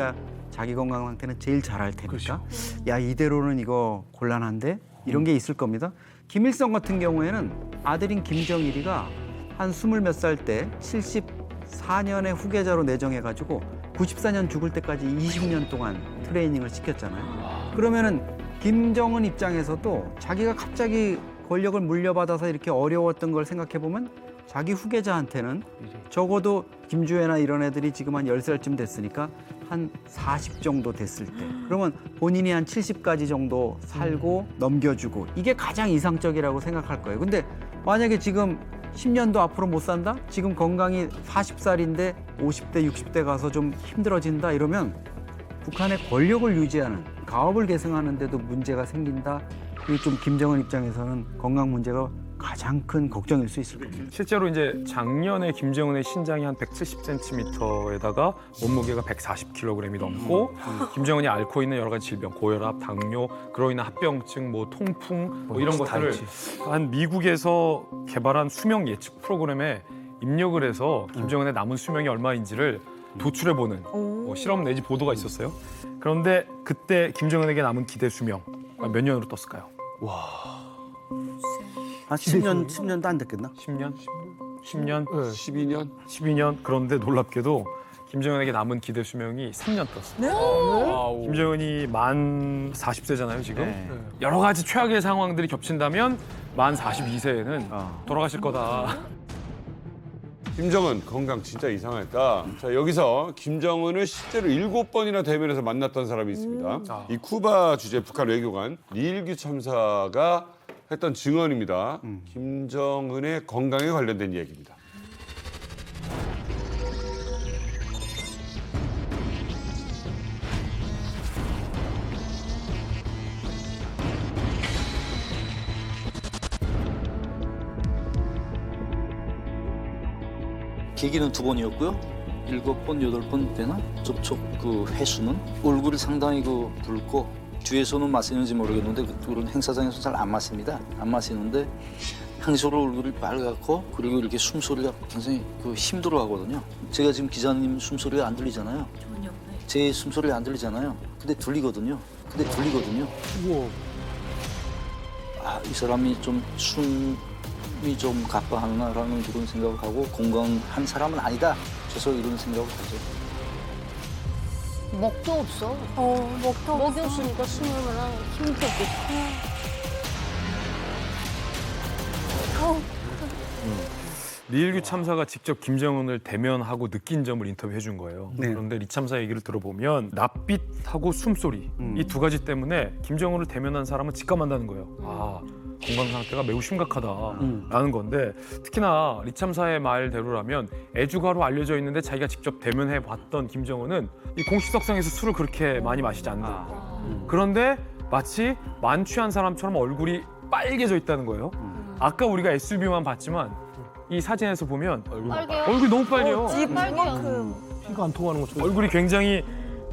Speaker 6: 건강 상태는 제일 잘 알 테니까 야 이대로는 이거 곤란한데 이런 게 있을 겁니다. 김일성 같은 경우에는 아들인 김정일이가 한 20몇 살 때 74년의 후계자로 내정해가지고 94년 죽을 때까지 20년 동안 트레이닝을 시켰잖아요. 그러면은 김정은 입장에서도 자기가 갑자기 권력을 물려받아서 이렇게 어려웠던 걸 생각해보면 자기 후계자한테는 적어도 김주애나 이런 애들이 지금 한 10살쯤 됐으니까 한 40 정도 됐을 때 그러면 본인이 한 70까지 정도 살고 넘겨주고 이게 가장 이상적이라고 생각할 거예요. 근데 만약에 지금 10년도 앞으로 못 산다? 지금 건강이 40살인데 50대, 60대 가서 좀 힘들어진다 이러면 북한의 권력을 유지하는 가업을 계승하는 데도 문제가 생긴다. 이게 좀 김정은 입장에서는 건강 문제가 가장 큰 걱정일 수 있을 겁니다.
Speaker 1: 실제로 이제 작년에 김정은의 신장이 한 170cm에다가 몸무게가 140kg이 넘고 김정은이 앓고 있는 여러 가지 질병, 고혈압, 당뇨, 그로 인한 합병증, 뭐 통풍 뭐 이런 것들을 한 미국에서 개발한 수명 예측 프로그램에 입력을 해서 김정은의 남은 수명이 얼마인지를 도출해보는 뭐 실험 내지 보도가 있었어요. 그런데 그때 김정은에게 남은 기대 수명 몇 년으로 떴을까요?
Speaker 6: 한 10년도 안 됐겠나?
Speaker 1: 10년? 10년?
Speaker 7: 12년?
Speaker 1: 12년. 그런데 놀랍게도 김정은에게 남은 기대 수명이 3년 떴어요. 김정은이 만 40세잖아요, 지금. 여러 가지 최악의 상황들이 겹친다면 만 42세에는 돌아가실 거다.
Speaker 7: 김정은 건강 진짜 이상했다. 자, 여기서 김정은을 실제로 7번이나 대면해서 만났던 사람이 있습니다. 이 쿠바 주재 북한 외교관 리일규 참사가 했던 증언입니다. 김정은의 건강에 관련된 이야기입니다.
Speaker 15: 계기는 2번이었고요. 7번, 8번 되나? 접촉 그 횟수는 얼굴이 상당히 붉고 뒤에서는 마시는지 모르겠는데 그런 행사장에서 잘 안 마십니다. 안 마시는데 향수로 얼굴이 빨갛고 그리고 이렇게 숨소리가 굉장히 힘들어 하거든요. 제가 지금 기자님 숨소리가 안 들리잖아요. 제 숨소리가 안 들리잖아요. 근데 들리거든요. 우와. 이 사람이 좀 숨이 좀 가빠하나라는 그런 생각을 하고 건강한 사람은 아니다. 그래서 이런 생각을 하죠.
Speaker 3: 먹도 없어. 먹이 없으니까 숨을 얼마나 힘들겠지.
Speaker 1: 리일규 참사가 직접 김정은을 대면하고 느낀 점을 인터뷰해 준 거예요. 그런데 리 참사 얘기를 들어보면 낯빛하고 숨소리 이 두 가지 때문에 김정은을 대면한 사람은 직감한다는 거예요. 건강 상태가 매우 심각하다라는 건데 특히나 리 참사의 말대로라면 애주가로 알려져 있는데 자기가 직접 대면해 봤던 김정은은 이 공식석상에서 술을 그렇게 많이 마시지 않는다. 그런데 마치 만취한 사람처럼 얼굴이 빨개져 있다는 거예요. 아까 우리가 SUV만 봤지만 이 사진에서 보면 얼굴이 너무 빨개요.
Speaker 5: 피가 안 통하는 것처럼.
Speaker 1: 얼굴이 굉장히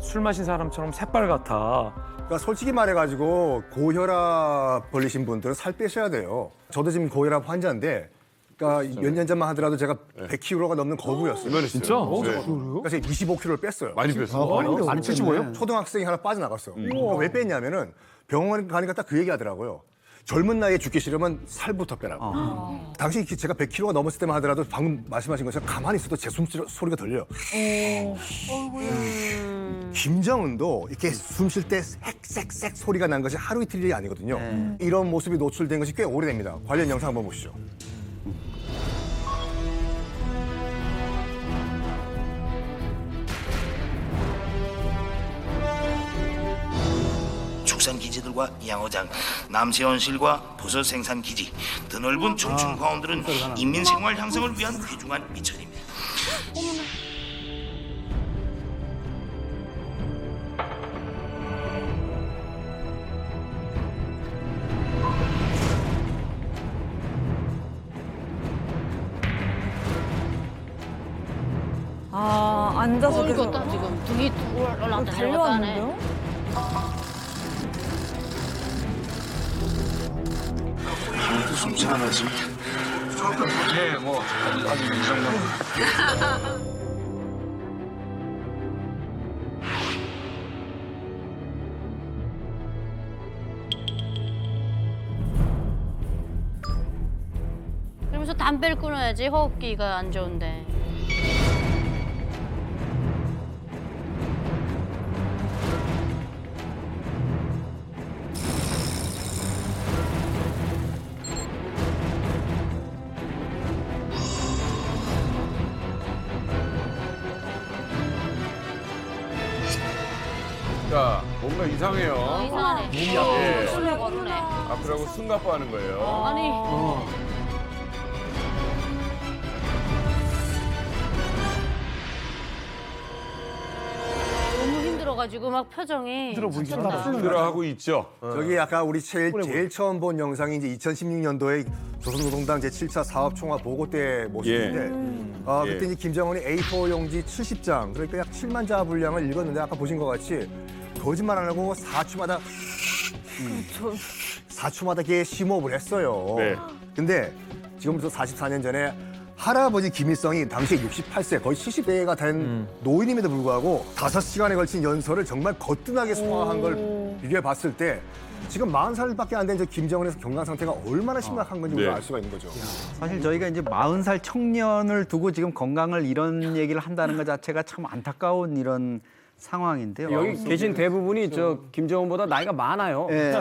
Speaker 1: 술 마신 사람처럼 새빨갛다.
Speaker 8: 그러니까 솔직히 말해가지고 고혈압 걸리신 분들은 살 빼셔야 돼요. 저도 지금 고혈압 환자인데 그러니까 몇 년 전만 하더라도 제가 100kg가 넘는 거구였어요.
Speaker 1: 진짜?
Speaker 8: 그래서 25kg를 뺐어요.
Speaker 7: 많이 뺐어.
Speaker 8: 많이 75요? 초등학생이 하나 빠져나갔어. 그러니까 왜 뺐냐면은 병원 가니까 딱 그 얘기 하더라고요. 젊은 나이에 죽기 싫으면 살부터 빼라고. 당시 제가 100kg가 넘었을 때만 하더라도 방금 말씀하신 것처럼 가만히 있어도 제 숨소리가 들려요. 김정은도 이렇게 숨 쉴 때 색 소리가 난 것이 하루 이틀이 아니거든요. 이런 모습이 노출된 것이 꽤 오래됩니다. 관련 영상 한번 보시죠.
Speaker 16: 축산기지들과 양어장, 남세원실과 버섯 생산기지, 드넓은 청춘과원들은 인민생활 향상을 위한 귀중한 미천입니다.
Speaker 10: 아, 앉아서 계속.
Speaker 3: 이거 지금 등이 올라왔다 내려갔다 하네.
Speaker 10: 달려왔는데요?
Speaker 16: 숨지 않았습니다.
Speaker 7: 네, 뭐 아주 이 정도.
Speaker 3: 그러면서 담배를 끊어야지 호흡기가 안 좋은데.
Speaker 7: 자, 뭔가 이상해요.
Speaker 3: 이상하네.
Speaker 7: 예.
Speaker 3: 숨을 거르네.
Speaker 7: 앞으로 승갑부 하는 거예요.
Speaker 3: 아니. 너무 힘들어가지고 막 표정이
Speaker 7: 힘들어하고 있죠.
Speaker 8: 저기 아까 우리 제일 처음 본 영상이 이제 2016년도에 조선노동당 제7차 사업총화 보고 때 모습인데 그때 이제 김정은이 A4 용지 70장 그러니까 약 7만 자 분량을 읽었는데 아까 보신 것 같이 거짓말 안 하고 4초마다 걔 심호흡을 했어요.
Speaker 7: 네.
Speaker 8: 근데 지금부터 44년 전에 할아버지 김일성이 당시에 68세 거의 70대가 된 노인임에도 불구하고 5시간에 걸친 연설을 정말 거뜬하게 소화한 걸 비교해 봤을 때 지금 40살밖에 안 된 저 김정은의 건강 상태가 얼마나 심각한 건지 우리가 알 수가 있는 거죠.
Speaker 6: 사실 저희가 이제 40살 청년을 두고 지금 건강을 이런 얘기를 한다는 것 자체가 참 안타까운 이런 상황인데요.
Speaker 2: 여기 계신 대부분이 저 김정은보다 나이가 많아요.
Speaker 6: 예.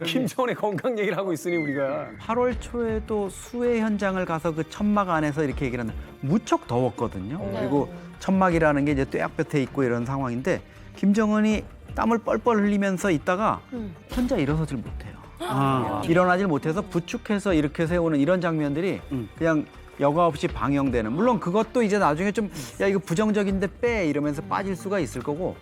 Speaker 2: 김정은의 건강 얘기를 하고 있으니 우리가
Speaker 6: 8월 초에도 수해 현장을 가서 그 천막 안에서 이렇게 얘기를 하는데 무척 더웠거든요. 그리고 천막이라는 게 이제 뙤약볕에 있고 이런 상황인데 김정은이 땀을 뻘뻘 흘리면서 있다가 혼자 일어서질 못해요. 일어나질 못해서 부축해서 이렇게 세우는 이런 장면들이 그냥 여과 없이 방영되는. 물론 그것도 이제 나중에 좀 야 이거 부정적인데 빼 이러면서 빠질 수가 있을 거고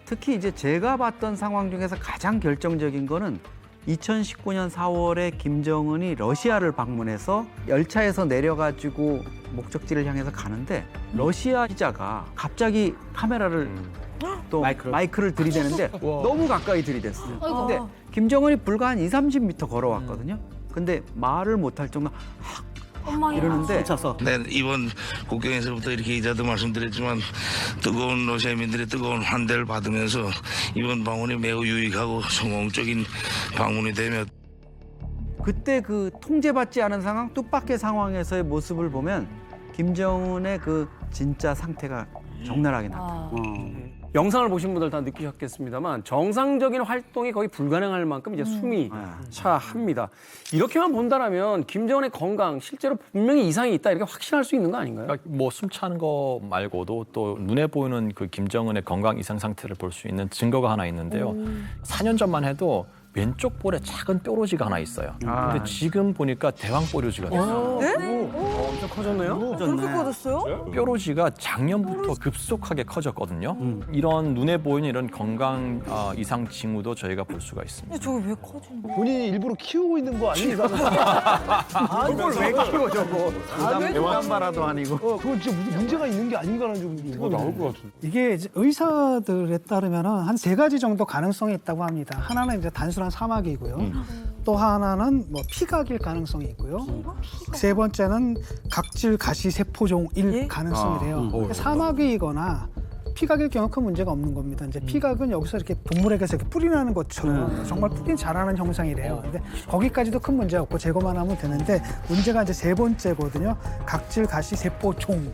Speaker 6: 특히 이제 제가 봤던 상황 중에서 가장 결정적인 거는 2019년 4월에 김정은이 러시아를 방문해서 열차에서 내려가지고 목적지를 향해서 가는데 러시아 기자가 갑자기 카메라를 또 마이크를 들이대는데 너무 가까이 들이댔어요. 근데 김정은이 불과 한 2-30m 걸어왔거든요. 근데 말을 못할 정도로 이러는데
Speaker 16: 네, 이번 국경에서부터 이렇게 이자도 말씀드렸지만 뜨거운 러시아민들의 뜨거운 환대를 받으면서 이번 방문이 매우 유익하고 성공적인 방문이 되며
Speaker 6: 그때 그 통제받지 않은 상황, 뜻밖의 상황에서의 모습을 보면 김정은의 그 진짜 상태가 적나라하게 나타나요.
Speaker 2: 영상을 보신 분들 다 느끼셨겠습니다만 정상적인 활동이 거의 불가능할 만큼 이제 숨이 차합니다. 이렇게만 본다라면 김정은의 건강 실제로 분명히 이상이 있다 이렇게 확신할 수 있는 거 아닌가요?
Speaker 11: 그러니까 뭐 숨차는 거 말고도 또 눈에 보이는 그 김정은의 건강 이상 상태를 볼 수 있는 증거가 하나 있는데요. 4년 전만 해도 왼쪽 볼에 작은 뾰루지가 하나 있어요. 근데 지금 보니까 대왕 뾰루지가 됐어요.
Speaker 2: 엄청 커졌네요.
Speaker 10: 그렇게 커졌어요?
Speaker 11: 뾰루지가 작년부터 급속하게 커졌거든요. 이런 눈에 보이는 이런 건강 이상 징후도 저희가 볼 수가 있습니다.
Speaker 10: 근데 저게 왜 커진 거야?
Speaker 5: 본인이 일부러 키우고 있는 거 아닌가?
Speaker 2: 그걸 왜 키워 저거?
Speaker 6: 부담바라도 아니고.
Speaker 5: 그건 진짜 무슨 문제가 있는 게 아닌가라는 좀 생각이
Speaker 7: 나올 것 같은데.
Speaker 12: 이게 이제 의사들에 따르면 한 3가지 정도 가능성이 있다고 합니다. 하나는 이제 단순한 사막이고요. 또 하나는 뭐 피각일 가능성이 있고요. 세 번째는 각질 가시 세포종일 가능성이래요. 사막이거나 피각일 경우 큰 문제가 없는 겁니다. 이제 피각은 여기서 이렇게 동물에게서 이렇게 뿌리 나는 것처럼 정말 뿌리 자라는 형상이래요. 근데 거기까지도 큰 문제 없고 제거만 하면 되는데 문제가 이제 3번째거든요. 각질 가시 세포종.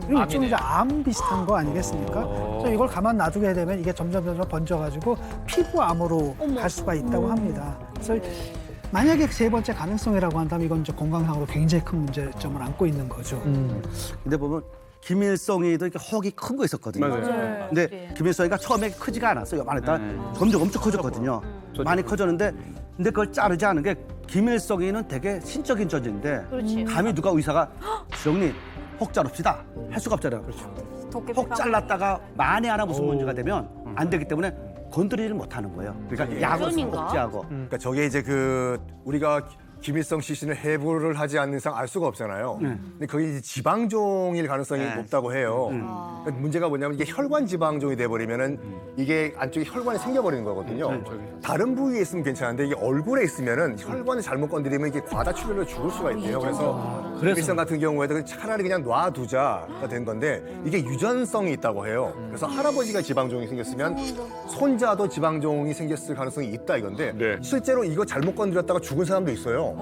Speaker 12: 이거 좀 이제 암 비슷한 거 아니겠습니까? 그래서 이걸 가만 놔두게 되면 이게 점점 번져가지고 피부암으로 갈 수가 있다고 합니다. 그래서 만약에 3번째 가능성이라고 한다면 이건 이제 건강상으로 굉장히 큰 문제점을 안고 있는 거죠.
Speaker 17: 근데 보면 김일성이도 이렇게 허기 큰 거 있었거든요.
Speaker 2: 맞아요.
Speaker 17: 근데 김일성이가 처음에 크지가 않았어요. 요만했다 점점 엄청 커졌거든요. 많이 커졌는데 근데 그걸 자르지 않은 게 김일성이는 되게 신적인 존재인데
Speaker 3: 그렇지.
Speaker 17: 감히 누가 의사가 주영님 혹 자릅시다 할 수가 없잖아요. 혹 잘랐다가 만에 하나 무슨 문제가 되면 안 되기 때문에 건드리지를 못하는 거예요. 그러니까 약을
Speaker 3: 그러니까.
Speaker 17: 억제하고.
Speaker 8: 그러니까 저게 이제 그 우리가 김일성 시신을 해부를 하지 않는 이상 알 수가 없잖아요. 근데 그게 이제 지방종일 가능성이 높다고 해요. 그러니까 문제가 뭐냐면 이게 혈관 지방종이 돼버리면은 이게 안쪽에 혈관이 생겨버리는 거거든요. 다른 부위에 있으면 괜찮은데 이게 얼굴에 있으면은 혈관을 잘못 건드리면 이게 과다출혈로 죽을 수가 있대요. 그래서 김일성 같은 경우에도 차라리 그냥 놔두자가 된 건데 이게 유전성이 있다고 해요. 그래서 할아버지가 지방종이 생겼으면 손자도 지방종이 생겼을 가능성이 있다 이건데 실제로 이거 잘못 건드렸다가 죽은 사람도 있어요.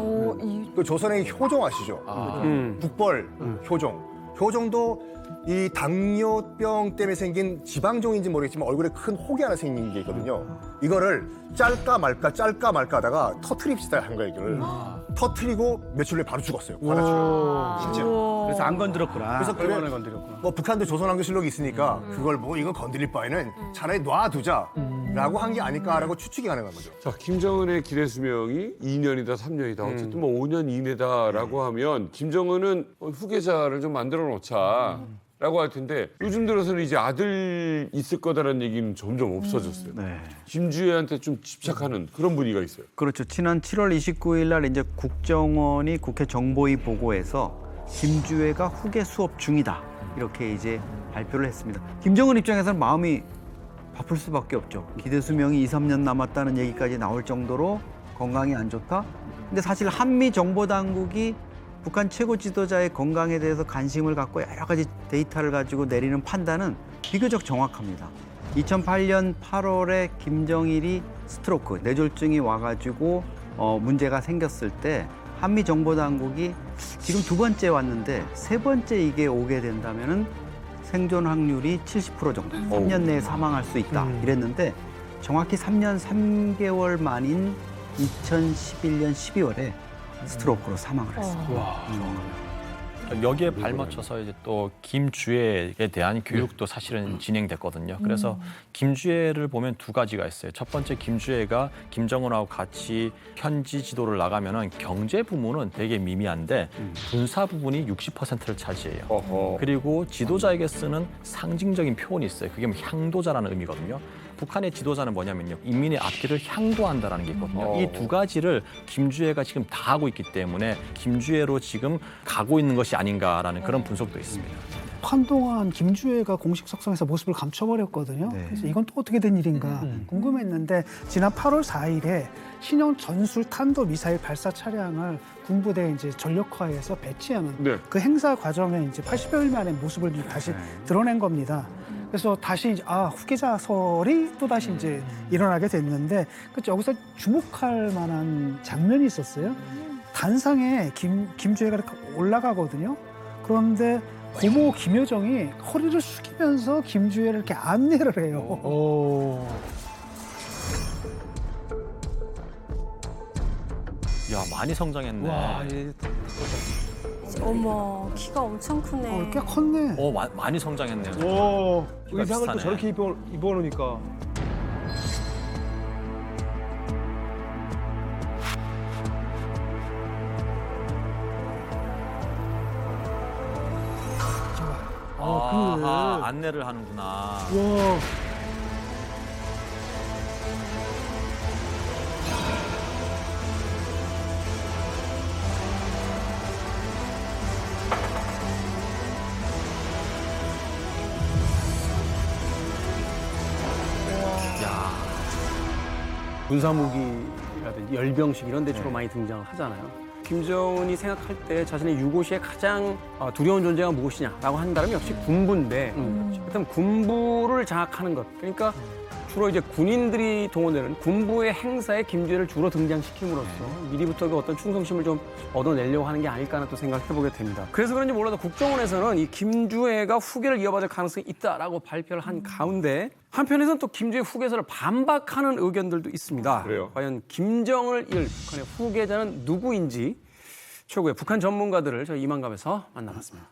Speaker 8: 그 조선의 효종 아시죠? 북벌 효종. 효종도 이 당뇨병 때문에 생긴 지방종인지 모르겠지만 얼굴에 큰 혹이 하나 생긴 게 있거든요. 이거를 짤까 말까 하다가 터트립시다 한 거예요, 이거를. 터트리고 며칠 후에 바로 죽었어요. 과다출혈. 실제로.
Speaker 17: 그래서 안 건드렸구나.
Speaker 8: 그래서 그래, 건드렸구나. 뭐 북한도 조선왕조실록이 있으니까 그걸 뭐 이거 건드릴 바에는 차라리 놔두자라고 한 게 아닐까라고 추측이 가능한 거죠.
Speaker 7: 자, 김정은의 기대 수명이 2년이다, 3년이다. 어쨌든 뭐 5년 이내다라고 하면 김정은은 후계자를 좀 만들어 놓자. 라고 할 텐데 요즘 들어서는 이제 아들 있을 거다라는 얘기는 점점 없어졌어요. 김주애한테 좀 집착하는 그런 분위기가 있어요.
Speaker 6: 그렇죠. 지난 7월 29일 날 이제 국정원이 국회 정보위 보고에서 김주애가 후계 수업 중이다. 이렇게 이제 발표를 했습니다. 김정은 입장에서는 마음이 바쁠 수밖에 없죠. 기대 수명이 2, 3년 남았다는 얘기까지 나올 정도로 건강이 안 좋다. 근데 사실 한미 정보 당국이 북한 최고 지도자의 건강에 대해서 관심을 갖고 여러 가지 데이터를 가지고 내리는 판단은 비교적 정확합니다. 2008년 8월에 김정일이 스트로크, 뇌졸중이 와가지고 문제가 생겼을 때 한미 정보 당국이 지금 2번째 왔는데 3번째 이게 오게 된다면은 생존 확률이 70% 정도, 3년 내에 사망할 수 있다 이랬는데 정확히 3년 3개월 만인 2011년 12월에 스트로크로 사망을 했습니다.
Speaker 11: 여기에 발맞춰서 이제 또 김주애에 대한 교육도 사실은 진행됐거든요. 그래서 김주애를 보면 두 가지가 있어요. 첫 번째, 김주애가 김정은하고 같이 현지 지도를 나가면은 경제 부분은 되게 미미한데 군사 부분이 60%를 차지해요. 그리고 지도자에게 쓰는 상징적인 표현이 있어요. 그게 향도자라는 의미거든요. 북한의 지도자는 뭐냐면요, 인민의 앞길을 향도한다라는 게 있거든요. 이 두 가지를 김주애가 지금 다 하고 있기 때문에 김주애로 지금 가고 있는 것이 아닌가라는 그런 분석도 있습니다.
Speaker 12: 한동안 김주애가 공식 석상에서 모습을 감춰버렸거든요. 그래서 이건 또 어떻게 된 일인가 궁금했는데 지난 8월 4일에 신형 전술 탄도 미사일 발사 차량을 군부대에 이제 전력화해서 배치하는 그 행사 과정에 이제 80여일 만에 모습을 다시 드러낸 겁니다. 그래서 다시 이제 후계자설이 또 다시 이제 일어나게 됐는데 여기서 주목할 만한 장면이 있었어요. 단상에 김주애가 이렇게 올라가거든요. 그런데 고모 김여정이 허리를 숙이면서 김주애를 이렇게 안내를 해요.
Speaker 11: 야, 많이 성장했네.
Speaker 2: 와,
Speaker 9: 어머, 키가 엄청 크네.
Speaker 12: 꽤 컸네.
Speaker 11: 많이 성장했네요.
Speaker 5: 오,
Speaker 11: 키가
Speaker 5: 의상을 또
Speaker 11: 비슷하네.
Speaker 5: 저렇게 입어놓으니까.
Speaker 11: 안내를 하는구나.
Speaker 5: 와.
Speaker 2: 군사무기라든지 열병식 이런 데 주로 많이 등장을 하잖아요. 김정은이 생각할 때 자신의 유고시에 가장 두려운 존재가 무엇이냐라고 한다면 역시 군부인데 일단 군부를 장악하는 것, 그러니까 주로 이제 군인들이 동원되는 군부의 행사에 김주애를 주로 등장시킴으로써 미리부터 그 어떤 충성심을 좀 얻어내려고 하는 게 아닐까 하는 또 생각해보게 됩니다. 그래서 그런지 몰라도 국정원에서는 이 김주애가 후계를 이어받을 가능성이 있다라고 발표를 한 가운데 한편에서는 또 김주애 후계자를 반박하는 의견들도 있습니다.
Speaker 7: 그래요?
Speaker 2: 과연 김정은을 이을 북한의 후계자는 누구인지 최고의 북한 전문가들을 저희 이만갑에서 만나봤습니다.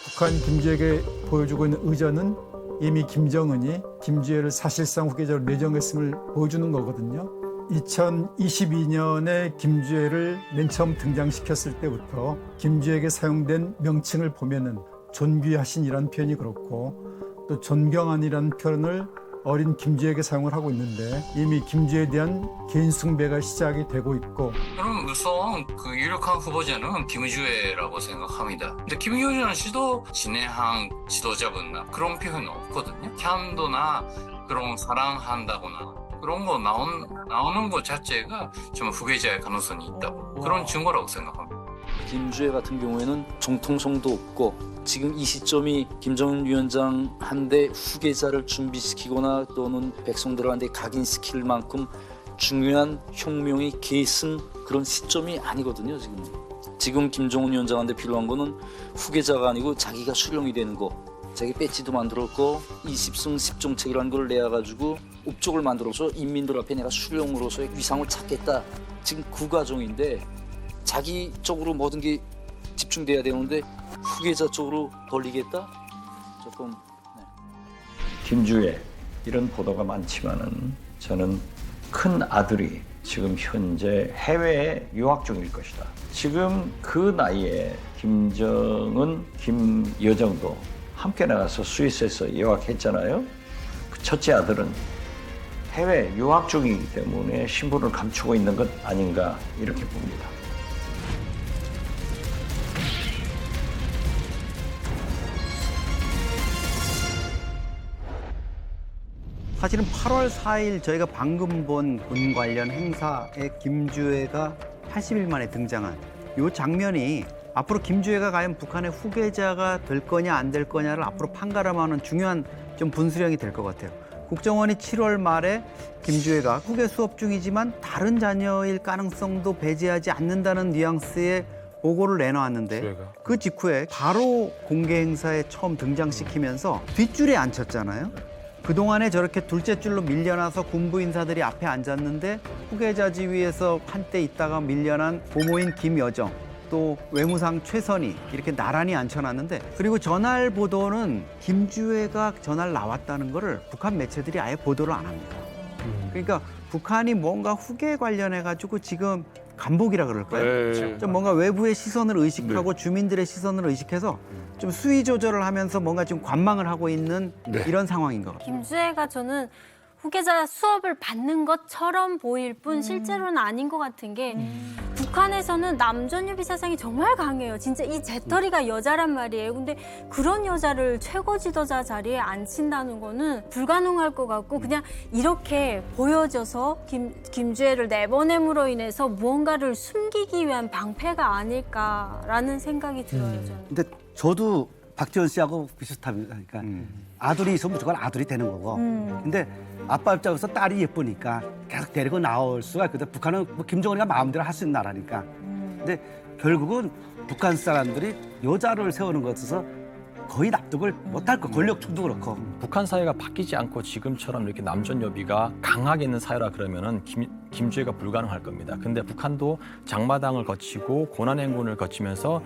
Speaker 18: 북한 김주애에게 보여주고 있는 의전은 이미 김정은이 김주애를 사실상 후계자로 내정했음을 보여주는 거거든요. 2022년에 김주애를 맨 처음 등장시켰을 때부터 김주애에게 사용된 명칭을 보면은 존귀하신이라는 표현이 그렇고 또 존경한이라는 표현을 어린 김주희에게 사용을 하고 있는데 이미 김주희에 대한 개인 숭배가 시작이 되고 있고
Speaker 19: 저는 우선 그 유력한 후보자는 김주애라고 생각합니다. 근데 김주애는 시도 진행한 지도자분나 그런 표현은 없거든요. 향도나 그런 사랑한다거나 그런 거 나오는 것 자체가 좀 후계자의 가능성이 있다고 그런 증거라고 생각합니다.
Speaker 15: 김주애 같은 경우에는 정통성도 없고 지금 이 시점이 김정은 위원장 한데 후계자를 준비시키거나 또는 백성들한테 각인시킬 만큼 중요한 혁명이 계승 그런 시점이 아니거든요. 지금 김정은 위원장한테 필요한 거는 후계자가 아니고 자기가 수령이 되는 거. 자기 배지도 만들었고 20승 10정책이라는 걸 내가지고 업적을 만들어서 인민들 앞에 내가 수령으로서의 위상을 찾겠다. 지금 그 과정인데 자기 쪽으로 모든 게 집중돼야 되는데 후계자 쪽으로 돌리겠다? 조금
Speaker 20: 김주애 이런 보도가 많지만은 저는 큰 아들이 지금 현재 해외에 유학 중일 것이다. 지금 그 나이에 김정은, 김여정도 함께 나가서 스위스에서 유학했잖아요. 그 첫째 아들은 해외 유학 중이기 때문에 신분을 감추고 있는 것 아닌가 이렇게 봅니다.
Speaker 6: 사실은 8월 4일 저희가 방금 본 군 관련 행사에 김주애가 80일 만에 등장한 이 장면이 앞으로 김주애가 과연 북한의 후계자가 될 거냐 안 될 거냐를 앞으로 판가름하는 중요한 좀 분수령이 될 것 같아요. 국정원이 7월 말에 김주애가 후계 수업 중이지만 다른 자녀일 가능성도 배제하지 않는다는 뉘앙스의 보고를 내놓았는데 그 직후에 바로 공개 행사에 처음 등장시키면서 뒷줄에 앉혔잖아요. 그동안에 저렇게 둘째 줄로 밀려나서 군부 인사들이 앞에 앉았는데 후계자 지위에서 한때 있다가 밀려난 고모인 김여정 또 외무상 최선희 이렇게 나란히 앉혀놨는데 그리고 전날 보도는 김주애가 전날 나왔다는 거를 북한 매체들이 아예 보도를 안 합니다. 그러니까 북한이 뭔가 후계 관련해가지고 지금 간복이라 그럴까요?
Speaker 7: 네.
Speaker 6: 좀 뭔가 외부의 시선을 의식하고 주민들의 시선을 의식해서 좀 수위 조절을 하면서 뭔가 좀 관망을 하고 있는 이런 상황인 것 같아요.
Speaker 9: 김주애가 저는 후계자 수업을 받는 것처럼 보일 뿐 실제로는 아닌 것 같은 게 북한에서는 남존여비 사상이 정말 강해요. 진짜 이 재떨이가 여자란 말이에요. 근데 그런 여자를 최고 지도자 자리에 앉힌다는 거는 불가능할 것 같고 그냥 이렇게 보여져서 김주애를 내보냄으로 인해서 무언가를 숨기기 위한 방패가 아닐까라는 생각이 들어요. 저는.
Speaker 17: 근데 저도 박지원 씨하고 비슷합니다. 그러니까 아들이 있으면 무조건 아들이 되는 거고. 근데 아빠 입장에서 딸이 예쁘니까 계속 데리고 나올 수가 있거든. 북한은 뭐 김정은이가 마음대로 할 수 있는 나라니까. 근데 결국은 북한 사람들이 여자를 세우는 것에서 거의 납득을 못할 거. 권력층도 그렇고.
Speaker 11: 북한 사회가 바뀌지 않고 지금처럼 이렇게 남존여비가 강하게 있는 사회라 그러면은 김주애가 불가능할 겁니다. 근데 북한도 장마당을 거치고 고난행군을 거치면서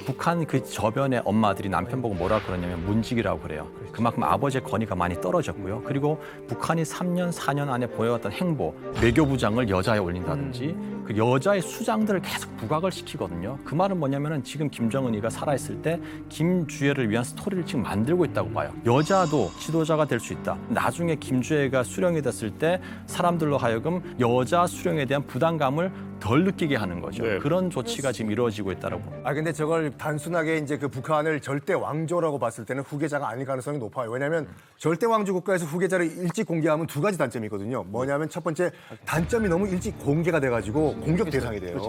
Speaker 11: 북한 그 저변의 엄마들이 남편 보고 뭐라 그러냐면 문직이라고 그래요. 그만큼 아버지의 권위가 많이 떨어졌고요. 그리고 북한이 3년, 4년 안에 보여왔던 행보, 외교부장을 여자에 올린다든지 그 여자의 수장들을 계속 부각을 시키거든요. 그 말은 뭐냐면은 지금 김정은이가 살아있을 때 김주애를 위한 스토리를 지금 만들고 있다고 봐요. 여자도 지도자가 될 수 있다. 나중에 김주애가 수령이 됐을 때 사람들로 하여금 여자 수령에 대한 부담감을 덜 느끼게 하는 거죠. 그런 조치가 지금 이루어지고 있다고 봅니다.
Speaker 8: 근데 저걸 단순하게 이제 그 북한을 절대 왕조라고 봤을 때는 후계자가 아닐 가능성이 높아요. 왜냐하면 절대 왕조 국가에서 후계자를 일찍 공개하면 두 가지 단점이 있거든요. 뭐냐면 첫 번째 단점이 너무 일찍 공개가 돼가지고 공격 대상이 돼요.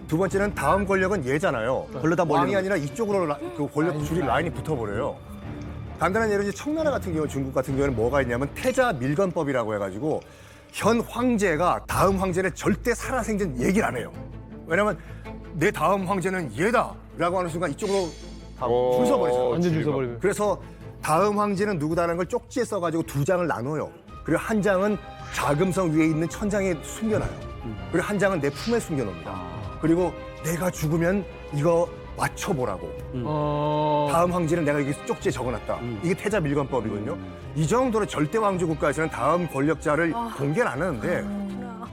Speaker 8: 두 번째는 다음 권력은 얘잖아요. 왕이 아니라 이쪽으로 그 권력 줄이 라인이 붙어버려요. 간단한 예로 이제 청나라 같은 경우, 중국 같은 경우에는 뭐가 있냐면 태자 밀건법이라고 해가지고 현 황제가 다음 황제를 절대 살아생전 얘기를 안 해요. 왜냐면 내 다음 황제는 얘다라고 하는 순간 이쪽으로 줄 서버리잖아요.
Speaker 5: 완전 줄 서버리고.
Speaker 8: 그래서 다음 황제는 누구다라는 걸 쪽지에 써가지고 두 장을 나눠요. 그리고 한 장은 자금성 위에 있는 천장에 숨겨놔요. 그리고 한 장은 내 품에 숨겨놓습니다. 그리고 내가 죽으면 이거 맞춰보라고. 다음 황제는 내가 이게 쪽지에 적어놨다. 이게 태자 밀건법이거든요. 이 정도로 절대 왕조 국가에서는 다음 권력자를 공개를 안 하는데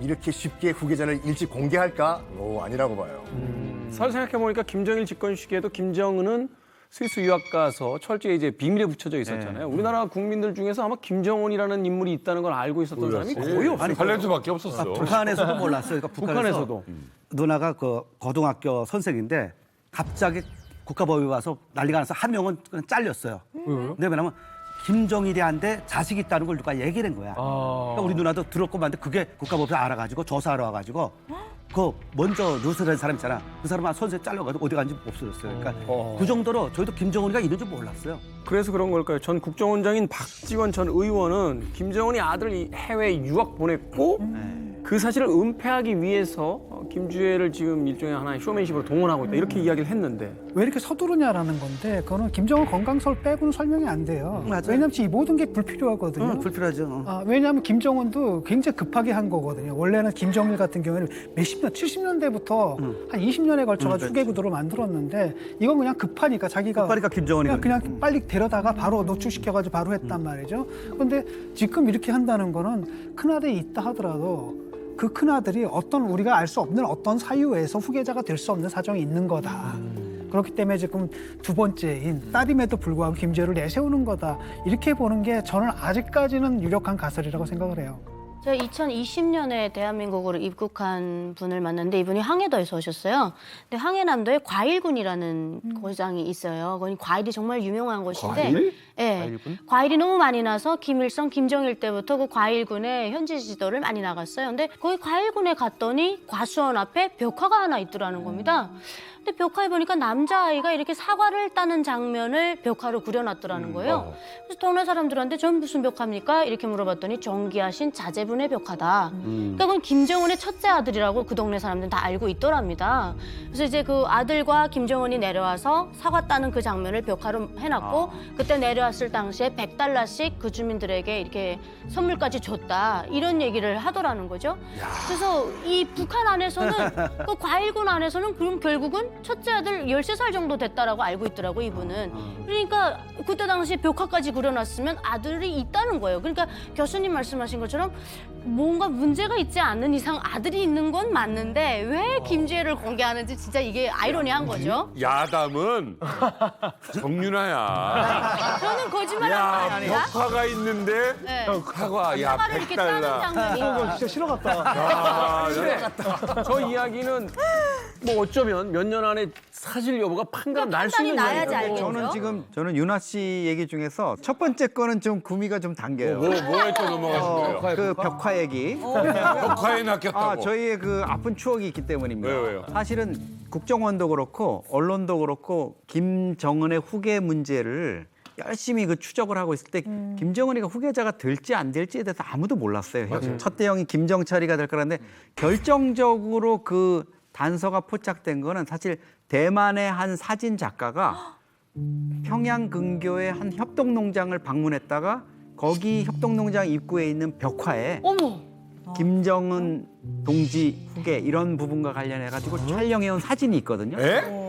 Speaker 8: 이렇게 쉽게 후계자를 일찍 공개할까? 아니라고 봐요.
Speaker 2: 사실 생각해보니까 김정일 집권 시기에도 김정은은 스위스 유학 가서 철저히 이제 비밀에 붙여져 있었잖아요. 우리나라 국민들 중에서 아마 김정은이라는 인물이 있다는 걸 알고 있었던 사람이 거의 없어요.
Speaker 7: 탤런트밖에 없었어.
Speaker 17: 북한에서도 몰랐어요. 그러니까
Speaker 2: 북한에서도.
Speaker 17: 누나가 그 고등학교 선생인데 갑자기 국가법이 와서 난리가 나서 한 명은 그냥 잘렸어요. 근데 왜냐면 김정일이한테 자식이 있다는 걸 누가 얘기를 한 거야. 그러니까 우리 누나도 들었고 만데 그게 국가법에 알아가지고 조사하러 와가지고 그 먼저 누설한 사람 있잖아. 그 사람은 선생 잘려가지고 어디 간지 없어졌어요. 그러니까 그 정도로 저희도 김정은이가 있는 줄 몰랐어요.
Speaker 2: 그래서 그런 걸까요? 전 국정원장인 박지원 전 의원은 김정은이 아들을 해외 유학 보냈고 그 사실을 은폐하기 위해서 김주애를 지금 일종의 하나의 쇼맨십으로 동원하고 있다 이렇게 이야기를 했는데
Speaker 12: 왜 이렇게 서두르냐라는 건데 그거는 김정은 건강설 빼고는 설명이 안 돼요. 왜냐하면 이 모든 게 불필요하거든요.
Speaker 17: 불필요하죠.
Speaker 12: 왜냐하면 김정은도 굉장히 급하게 한 거거든요. 원래는 김정일 같은 경우에는 몇십 년, 70년대부터 한 20년에 걸쳐가지고 수계 구도를 만들었는데 이건 그냥 급하니까 자기가
Speaker 17: 급하니까 김정은이
Speaker 12: 그냥 빨리 데려다가 바로 노출시켜가지고 바로 했단 말이죠. 그런데 지금 이렇게 한다는 거는 큰아들이 있다 하더라도 그 큰아들이 우리가 알 수 없는 어떤 사유에서 후계자가 될 수 없는 사정이 있는 거다. 그렇기 때문에 지금 두 번째인 딸임에도 불구하고 김주애를 내세우는 거다. 이렇게 보는 게 저는 아직까지는 유력한 가설이라고 생각을 해요.
Speaker 3: 제가 2020년에 대한민국으로 입국한 분을 만났는데 이분이 항해도에서 오셨어요. 근데 항해남도에 과일군이라는 고장이 있어요. 거기 과일이 정말 유명한 곳인데,
Speaker 7: 과일?
Speaker 3: 네, 과일이 너무 많이 나서 김일성, 김정일 때부터 그 과일군의 현지 지도를 많이 나갔어요. 근데 거기 과일군에 갔더니 과수원 앞에 벽화가 하나 있더라는 겁니다. 근데 벽화에 보니까 남자아이가 이렇게 사과를 따는 장면을 벽화로 그려놨더라는 거예요. 그래서 동네 사람들한테 전 무슨 벽화입니까? 이렇게 물어봤더니 존귀하신 자제분의 벽화다. 그러니까 그건 김정은의 첫째 아들이라고 그 동네 사람들은 다 알고 있더랍니다. 그래서 이제 그 아들과 김정은이 내려와서 사과 따는 그 장면을 벽화로 해놨고 그때 내려왔을 당시에 $100씩 그 주민들에게 이렇게 선물까지 줬다. 이런 얘기를 하더라는 거죠. 그래서 이 북한 안에서는 그 과일군 안에서는 그럼 결국은 첫째 아들 13살 정도 됐다라고 알고 있더라고 이분은. 그러니까 그때 당시 벽화까지 그려놨으면 아들이 있다는 거예요. 그러니까 교수님 말씀하신 것처럼 뭔가 문제가 있지 않는 이상 아들이 있는 건 맞는데 왜 김주애를 공개하는지 진짜 이게 아이러니한 거죠.
Speaker 7: 야담은 정윤아야.
Speaker 3: 저는 거짓말하는 거 아닙니다.
Speaker 7: 벽화가 있는데
Speaker 3: 네.
Speaker 7: 사과 야
Speaker 3: 사과를 이렇게 따는 장면이.
Speaker 5: 진짜 싫어 같다.
Speaker 2: 저 이야기는 뭐 어쩌면 몇 년 안에 사실 여부가 판가름 날 수 있는
Speaker 3: 나야지
Speaker 2: 이야기고.
Speaker 3: 알겠죠.
Speaker 6: 저는 윤아 씨 얘기 중에서 첫 번째 거는 좀 구미가 좀 당겨요.
Speaker 7: 뭐에 또 넘어가신 거예요?
Speaker 6: 그 벽화 얘기.
Speaker 7: 벽화에 낚였다고.
Speaker 6: 저희의 그 아픈 추억이 있기 때문입니다.
Speaker 7: 왜요?
Speaker 6: 사실은 국정원도 그렇고 언론도 그렇고 김정은의 후계 문제를 열심히 그 추적을 하고 있을 때 김정은이가 후계자가 될지 안 될지에 대해서 아무도 몰랐어요. 첫 대형이 김정철이가 될 거라는데 결정적으로 그 단서가 포착된 거는 사실 대만의 한 사진 작가가 평양 근교의 한 협동농장을 방문했다가 거기 협동농장 입구에 있는 벽화에 김정은 동지 후계 이런 부분과 관련해가지고 촬영해온 사진이 있거든요.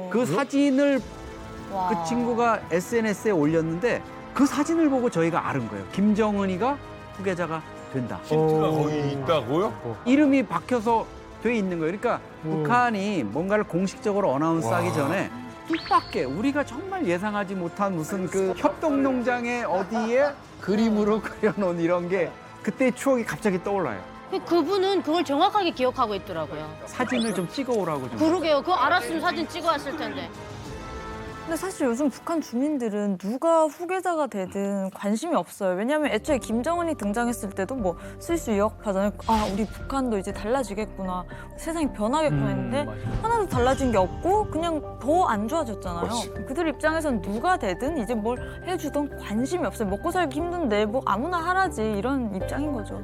Speaker 6: 그 사진을 그 친구가 SNS에 올렸는데 그 사진을 보고 저희가 알은 거예요. 김정은이가 후계자가 된다.
Speaker 7: 힌트가 거기 있다고요?
Speaker 6: 이름이 박혀서 돼 있는 거예요. 그러니까 북한이 뭔가를 공식적으로 어나운스하기 전에 뜻밖의 우리가 정말 예상하지 못한 무슨 그 협동농장의 어디에 그림으로 그려놓은 이런 게 그때의 추억이 갑자기 떠올라요.
Speaker 3: 그분은 그걸 정확하게 기억하고 있더라고요.
Speaker 6: 사진을 좀 찍어오라고 좀.
Speaker 3: 그러게요. 그거 알았으면 사진 찍어왔을 텐데.
Speaker 10: 근데 사실 요즘 북한 주민들은 누가 후계자가 되든 관심이 없어요. 왜냐하면 애초에 김정은이 등장했을 때도 뭐 스위스 유학파잖아요. 아, 우리 북한도 이제 달라지겠구나. 세상이 변하겠구나 했는데 하나도 달라진 게 없고 그냥 더 안 좋아졌잖아요. 그들 입장에서는 누가 되든 이제 뭘 해주던 관심이 없어요. 먹고 살기 힘든데 뭐 아무나 하라지 이런 입장인 거죠.